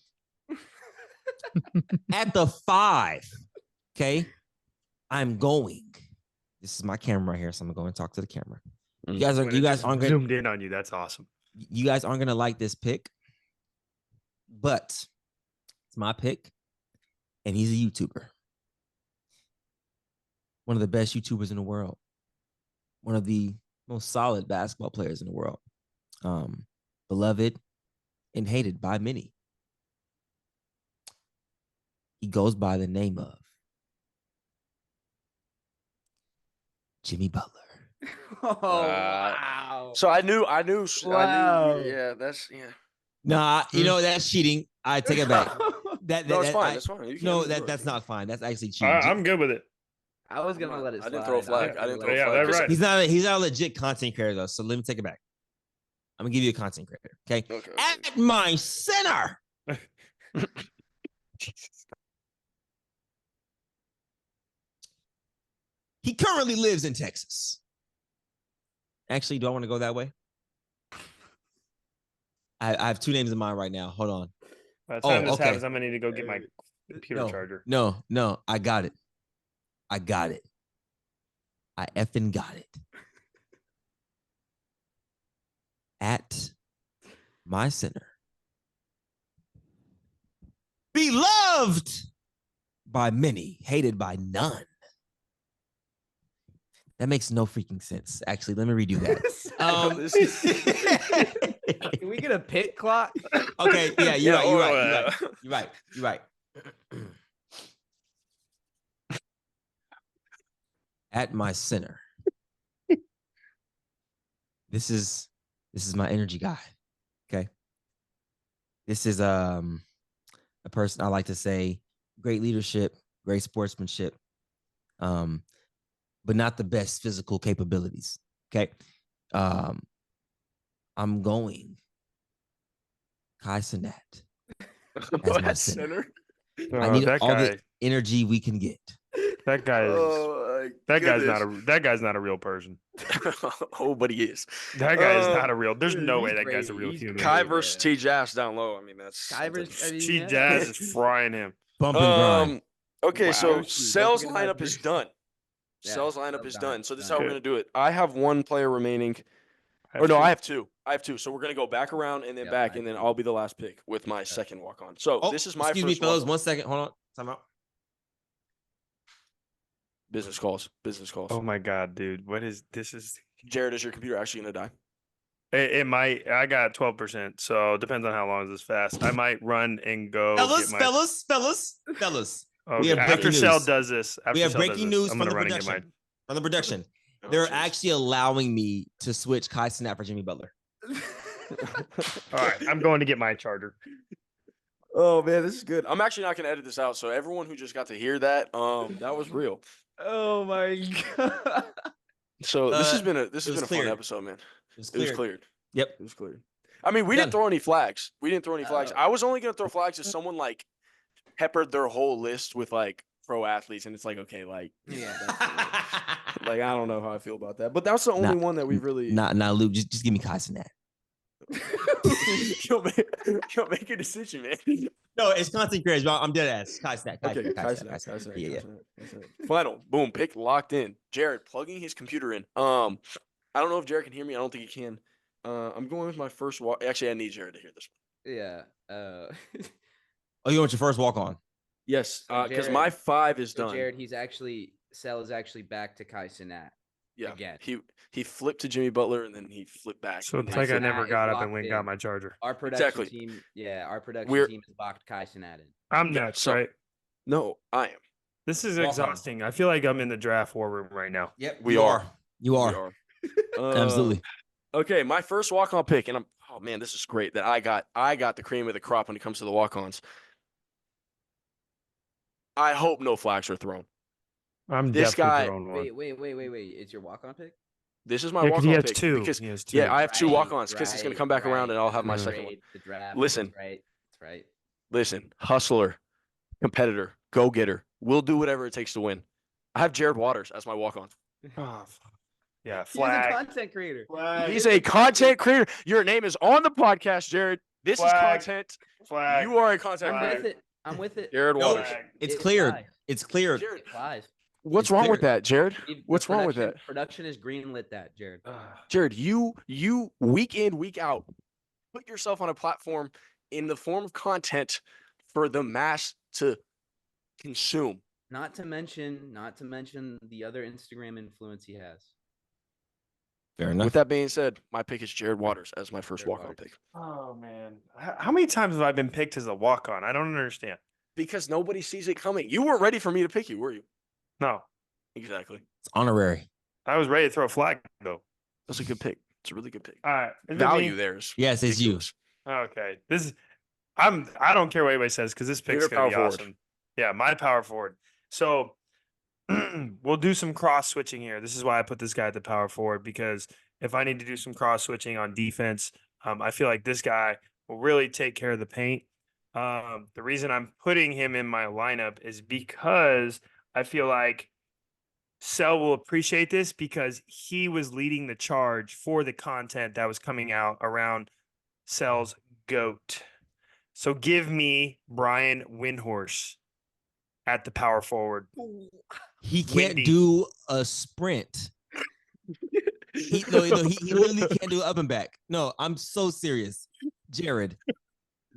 At the 5, okay, I'm going. This is my camera right here, so I'm gonna go and talk to the camera. You guys aren't gonna zoomed in on you. That's awesome. You guys aren't gonna like this pick, but it's my pick, and he's a YouTuber. One of the best YouTubers in the world. One of the most solid basketball players in the world. Beloved and hated by many. He goes by the name of Jimmy Butler. Oh wow! So I knew. Wow. Yeah, that's yeah. Nah, you know that's cheating. I take it back. No, it's fine. That's fine. No, that's not fine. That's actually cheating. I'm good with it. I was gonna let it slide. I didn't throw a flag. I didn't throw a flag. Yeah, that's right. He's not a legit content creator though. So let me take it back. I'm gonna give you a content creator. Okay. At my center. He currently lives in Texas. Actually, do I want to go that way? I have two names in mind right now. Hold on. By the time this happens, I'm gonna need to go get my computer charger. No, I got it. I effing got it. At my center. Beloved by many, hated by none. That makes no freaking sense. Actually, let me redo that. Can we get a pit clock? Okay, yeah, you're right. At my center. This is my energy guy. Okay. This is a person I like to say great leadership, great sportsmanship, but not the best physical capabilities. Okay. I'm going Kai Cenat as my center. I need all the energy we can get. That guy is that guy's not a real person. Oh, but he is. That guy is not a real. There's no way that guy's a real human. Kai versus T Jazz down low. I mean, that's Kai versus T Jazz is frying him. Bump and grind. Okay, so Cell's lineup is done. Cell's lineup is done. So this is how we're gonna do it. I have one player remaining. I have two. So we're gonna go back around and then back, and then I'll be the last pick with my second walk on. So this is my excuse first me, fellas. walk-on. 1 second. Hold on. Time out. Business calls. Oh my god, dude! This is Jared, is your computer actually gonna die? It might. I got 12%, so it depends on how long this fast. I might run and go. Fellas. Okay. After Cell does this, we have breaking news from the production. From the production, they're actually allowing me to switch Kai Cenat for Jimmy Butler. All right, I'm going to get my charger. Oh man, this is good. I'm actually not gonna edit this out, so everyone who just got to hear that, that was real. Oh my god. So this has been a fun episode, man. It was cleared. Yep. It was cleared. I mean, we didn't throw any flags. I was only gonna throw flags if someone like peppered their whole list with like pro athletes, and it's like, okay, like like I don't know how I feel about that. But that's the only one that we really Luke, just give me Kai Cenat. You'll make a decision, man. No, it's content creators. I'm dead ass. Kai Cenat. Okay, Kai Cenat. Yeah. Final. Boom. Pick locked in. Jared plugging his computer in. I don't know if Jared can hear me. I don't think he can. I'm going with my first walk. Actually, I need Jared to hear this one. Yeah. Oh, you want your first walk on? Yes. Because my 5 is done. Jared, Cell is actually back to Kai Cenat. Yeah. Again. He flipped to Jimmy Butler and then he flipped back. So it's like I never got up and went and got my charger. Our production team, team has locked Kai Cenat in. I'm nuts, right? No, I am. This is exhausting. I feel like I'm in the draft war room right now. Yep, we are. You are. Absolutely. Okay, my first walk-on pick, and oh man, this is great that I got the cream of the crop when it comes to the walk-ons. I hope no flags are thrown. I'm this guy. Throwing one. Wait. It's your walk-on pick? This is my walk-on pick. He has two. Yeah, I have two walk-ons because it's going to come back around and I'll have my second one. The draft. Listen. That's right. Listen, hustler, competitor, go-getter. We'll do whatever it takes to win. I have Jared Waters as my walk-on. Oh, yeah, flag. He's a content creator. Flag. He's a content creator. Your name is on the podcast, Jared. This is content. Flag. You are a content creator. I'm with it. Jared Waters. It's cleared. It's cleared. Jared, what's wrong with that, Jared? What's wrong with that? Production is greenlit that, Jared. Jared, you week in, week out, put yourself on a platform in the form of content for the mass to consume. Not to mention the other Instagram influence he has. Fair enough. With that being said, my pick is Jared Waters as my first walk-on pick. Oh man, how many times have I been picked as a walk-on? I don't understand. Because nobody sees it coming. You weren't ready for me to pick you, were you? No. Exactly. It's honorary. I was ready to throw a flag though. That's a good pick. It's a really good pick. All right, Value there's. Yes, it's you. Okay, I don't care what anybody says because this pick's gonna be awesome. Yeah, my power forward. So we'll do some cross switching here. This is why I put this guy at the power forward, because if I need to do some cross switching on defense, I feel like this guy will really take care of the paint. The reason I'm putting him in my lineup is because I feel like Sel will appreciate this, because he was leading the charge for the content that was coming out around Sel's GOAT. So give me Brian Windhorse at the power forward. He can't do a sprint. He literally can't do up and back. No, I'm so serious. Jared,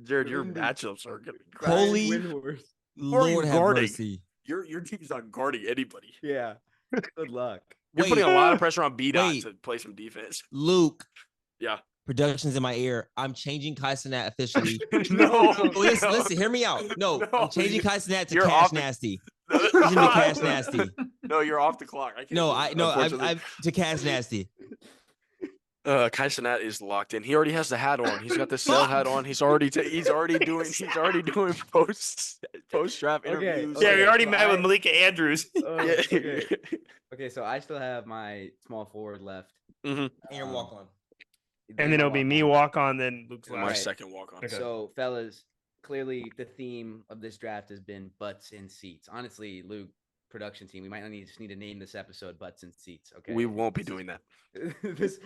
your matchups are gonna be holy Lord have mercy. Your team's not guarding anybody. Yeah. Good luck. You're putting a lot of pressure on B-Dot to play some defense. Luke. Yeah. Production's in my ear. I'm changing Kai Cenat officially. Listen, hear me out. No, I'm changing Kai Cenat to Cash Nasty. Cash Nasty. No, you're off the clock. I'm to Cash Nasty. Kai Cenat is locked in. He already has the hat on. He's got the Sel hat on. He's already doing post draft interviews. Yeah, we already met with Malika Andrews. Okay, so I still have my small forward left. And your walk on. And then it'll be me walk on, then Luke's last. My second walk on. Okay. So, fellas, clearly the theme of this draft has been butts in seats. Honestly, Luke, production team, we might just need to name this episode "Butts in Seats." Okay, we won't be doing that. This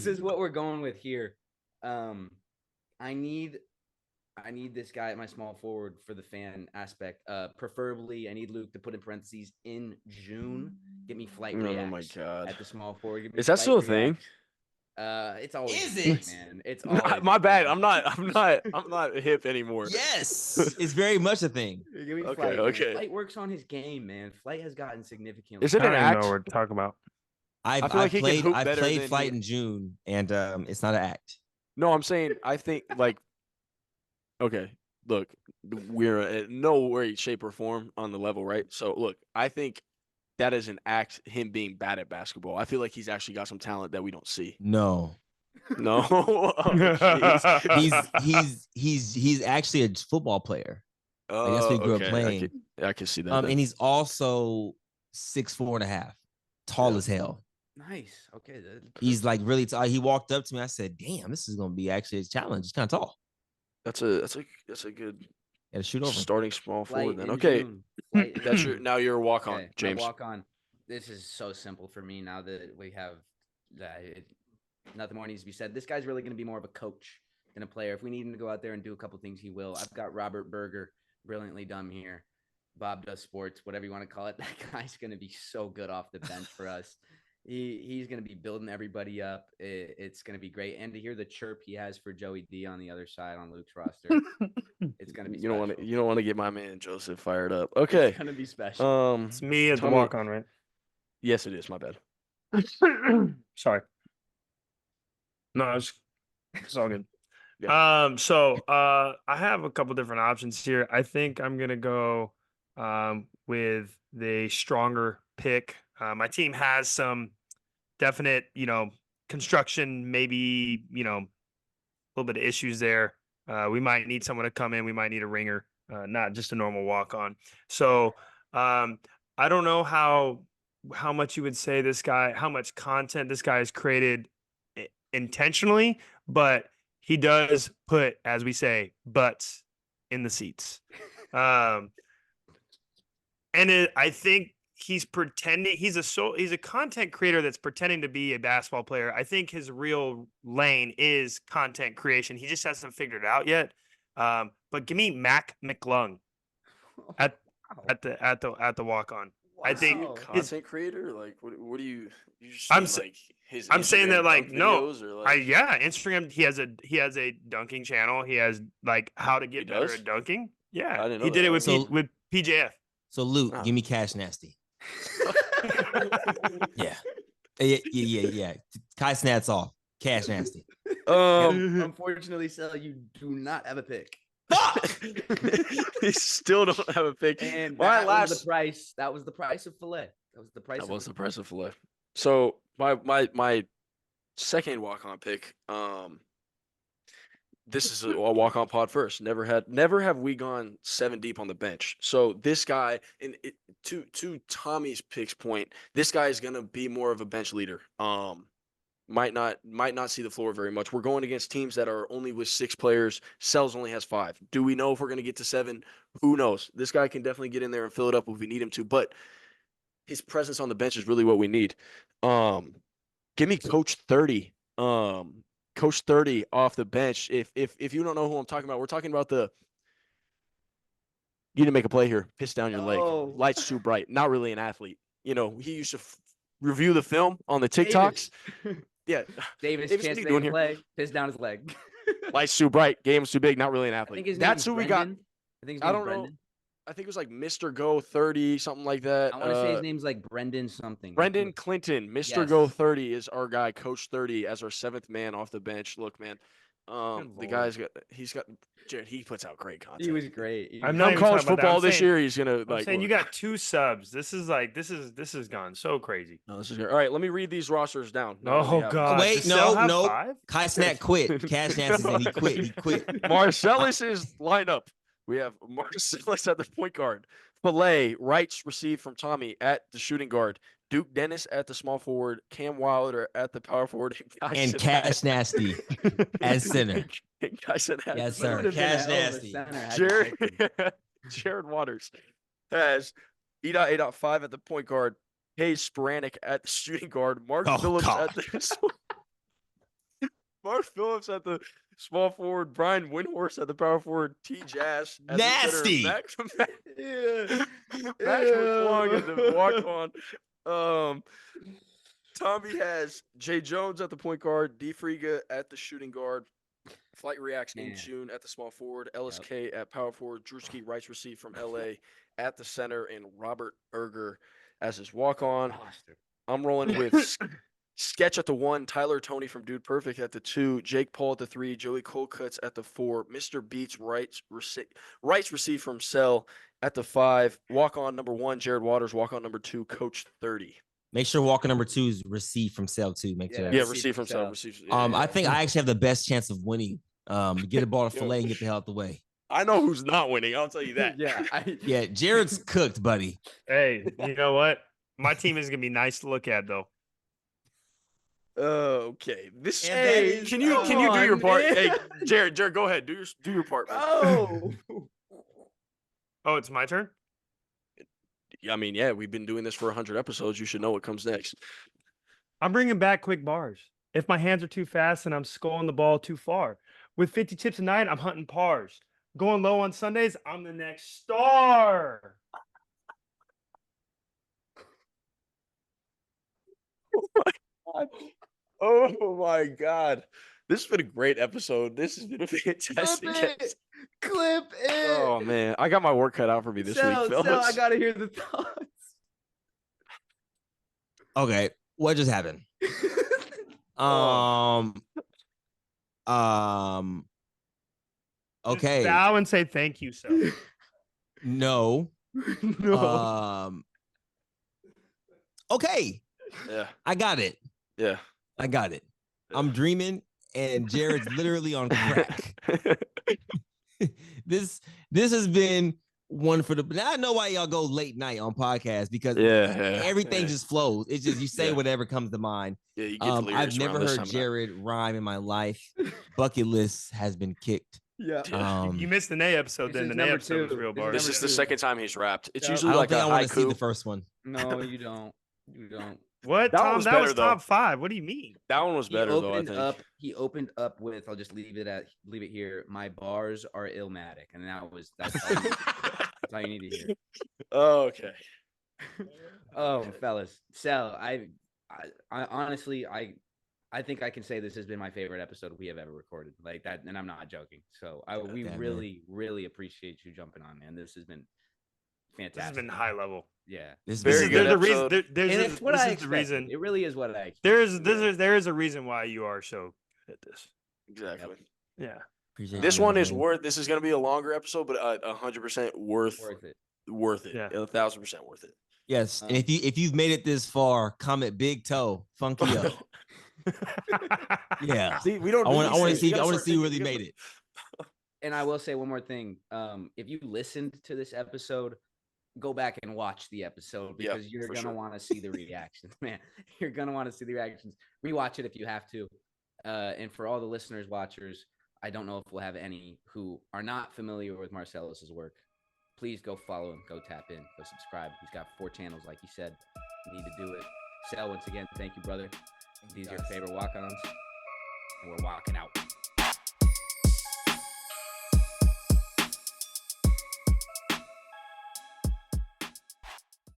is what we're going with here. I need this guy at my small forward for the fan aspect. Preferably, I need Luke to put in parentheses in June. Get me flight reacts. Oh my god! At the small forward. Is that still a thing? It's always man. It's always my bad. I'm not hip anymore. Yes, it's very much a thing. Okay. Flight works on his game, man. Flight has gotten significantly. Is it an act? I don't know what we're talking about. I played Flight in June, and it's not an act. No, I'm saying I think okay. Look, we're in no way, shape, or form on the level, right? So look, I think that is an act, him being bad at basketball. I feel like he's actually got some talent that we don't see. No. He's actually a football player. That's what he grew up playing. I can see that. And he's also 6'4.5", tall as hell. Nice. Okay. He's like really tall. He walked up to me. I said, "Damn, this is gonna be actually a challenge. He's kind of tall." That's a good. Yeah, shoot over. Starting small forward then. Okay. That's your walk on, James. Walk on. This is so simple for me now that we have that. Nothing more needs to be said. This guy's really going to be more of a coach than a player. If we need him to go out there and do a couple things, he will. I've got Robert Berger, brilliantly dumb here. Bob does sports, whatever you want to call it. That guy's going to be so good off the bench for us. He's going to be building everybody up. It's going to be great. And to hear the chirp he has for Joey D on the other side on Luke's roster, it's going to be special. You don't want to get my man Joseph fired up. Okay. It's going to be special. It's me as the walk on, right? Yes, it is. My bad. Sorry. No, it's all good. Yeah. So I have a couple different options here. I think I'm gonna go with the stronger pick. My team has some definite, construction, maybe, a little bit of issues there. We might need someone to come in. We might need a ringer, not just a normal walk on. So I don't know how much you would say how much content this guy has created intentionally, but he does put, as we say, butts in the seats. I think he's pretending he's a content creator that's pretending to be a basketball player. I think his real lane is content creation. He just hasn't figured it out yet. But give me Mac McClung at the walk on. Wow. I think content creator. Like, what do you? I'm saying that Instagram. He has a dunking channel. He has like how to get better at dunking. Yeah, he did it with PJF. So Luke, give me Cash Nasty. Yeah. Kai Snat's off. Cash Nasty. Unfortunately, Sal, you do not have a pick. They still don't have a pick. And that was the price. That was the price of filet. That was the price of filet. So my second walk-on pick. This is a walk-on pod first. Never have we gone 7 deep on the bench. So this guy, and to Tommy's picks point, this guy is gonna be more of a bench leader. Might not see the floor very much. We're going against teams that are only with 6 players. Cells only has 5. Do we know if we're gonna get to 7? Who knows? This guy can definitely get in there and fill it up if we need him to, but his presence on the bench is really what we need. Give me Coach 30. Coach 30 off the bench. If you don't know who I'm talking about, we're talking about you need to make a play here. Piss down your leg. Lights too bright. Not really an athlete. He used to review the film on the TikToks. Yeah. Davis can't make a play. Piss down his leg. Lights too bright. Game's too big. Not really an athlete. That's who we got. I don't know. I think it was like Mr. Go 30, something like that. I want to say his name's like Brendan something. Brendan Clinton. Mr. Go 30 is our guy, Coach 30, as our 7th man off the bench. Look, man, the guy's got Jared, he puts out great content. He was great. I'm not college football this year. He's gonna I'm saying you got 2 subs. This has gone so crazy. No, this is good. All right, let me read these rosters down. Oh God! Wait, no. Kai Snack quit. Cash Nancy said he quit. Marcelas's lineup. We have Marcelas at the point guard. Filet, rights received from Tommy at the shooting guard. Duke Dennis at the small forward. Cam Wilder at the power forward. And Cash Nasty as center. Yes, sir. Cash Nasty. Jared Waters has E.A.5 at the point guard. Hayes Sporanic at the shooting guard. Mark Phillips at the small forward. Brian Windhorst at the power forward. T. Jazz at Nasty. the center. Max McClung at the walk-on. Tommy has Jay Jones at the point guard. D. Friga at the shooting guard. Flight Reacts in June at the small forward. LSK at power forward. Drewski rights receive from LA at the center. And Robert Erger as his walk-on. I'm rolling with Sketch at the 1, Tyler Tony from Dude Perfect at the 2, Jake Paul at the 3, Joey Colcuts at the 4, Mr. Beats rights received from Cell at the 5, walk-on number 1, Jared Waters, walk-on number 2, Coach 30. Make sure walk-on number 2 is received from Cell too. Make sure. Yeah, received from Cell. I think I actually have the best chance of winning. Get a ball to Filet and get the hell out the way. I know who's not winning. I'll tell you that. Yeah, Jared's cooked, buddy. Hey, you know what? My team is gonna be nice to look at, though. Okay. Can you do your part? Hey, Jared, go ahead. Do your part. Man. Oh, it's my turn? I mean, yeah, we've been doing this for 100 episodes. You should know what comes next. I'm bringing back quick bars. If my hands are too fast and I'm sculling the ball too far. With 50 chips a night, I'm hunting pars. Going low on Sundays, I'm the next star. Oh my God. This has been a great episode. This has been a fantastic Clip it. Oh man. I got my work cut out for me this week, Phil. I gotta hear the thoughts. Okay. What just happened? Okay. Bow and say thank you, sir. No. Okay. Yeah. I got it. Yeah. I got it. I'm dreaming and Jared's literally on crack. This has been one for the. Now I know why y'all go late night on podcasts because everything just flows. It's just you say whatever comes to mind. Yeah, you get I've never heard Jared rhyme in my life. Bucket list has been kicked. Yeah. You missed the Nay episode. Then the Nay episode was real bars. This is the second time he's rapped. It's usually I don't like think a I want to see haiku. the first one. No, you don't. You don't. What, Tom? That was top 5. What do you mean? That one was better though. I think he opened up with. I'll just leave it here. My bars are illmatic, and that's all you need to hear. Oh, okay. Oh, fellas, Sal, I honestly, I think I can say this has been my favorite episode we have ever recorded. Like that, and I'm not joking. So we really appreciate you jumping on, man. This has been fantastic. This has been high level. Yeah, this is very good. It's what I expected. It really is what I expected. There is a reason why you are so good at this. Exactly. Yep. Yeah. This one is worth. This is going to be a longer episode, but 100% worth it. Worth it. Yeah, 1,000% worth it. Yes, and if you've made it this far, comment big toe, funky up. Yeah. See, we don't. I want to see who really made it. And I will say one more thing. If you listened to this episode, go back and watch the episode because you're gonna want to see the reactions, man. You're gonna want to see the reactions. Rewatch it if you have to. And for all the listeners, watchers, I don't know if we'll have any who are not familiar with Marcelas's work. Please go follow him, go tap in, go subscribe. He's got 4 channels, like he said. You need to do it. Sal, once again, thank you, brother. These are your favorite walk-ons, and we're walking out.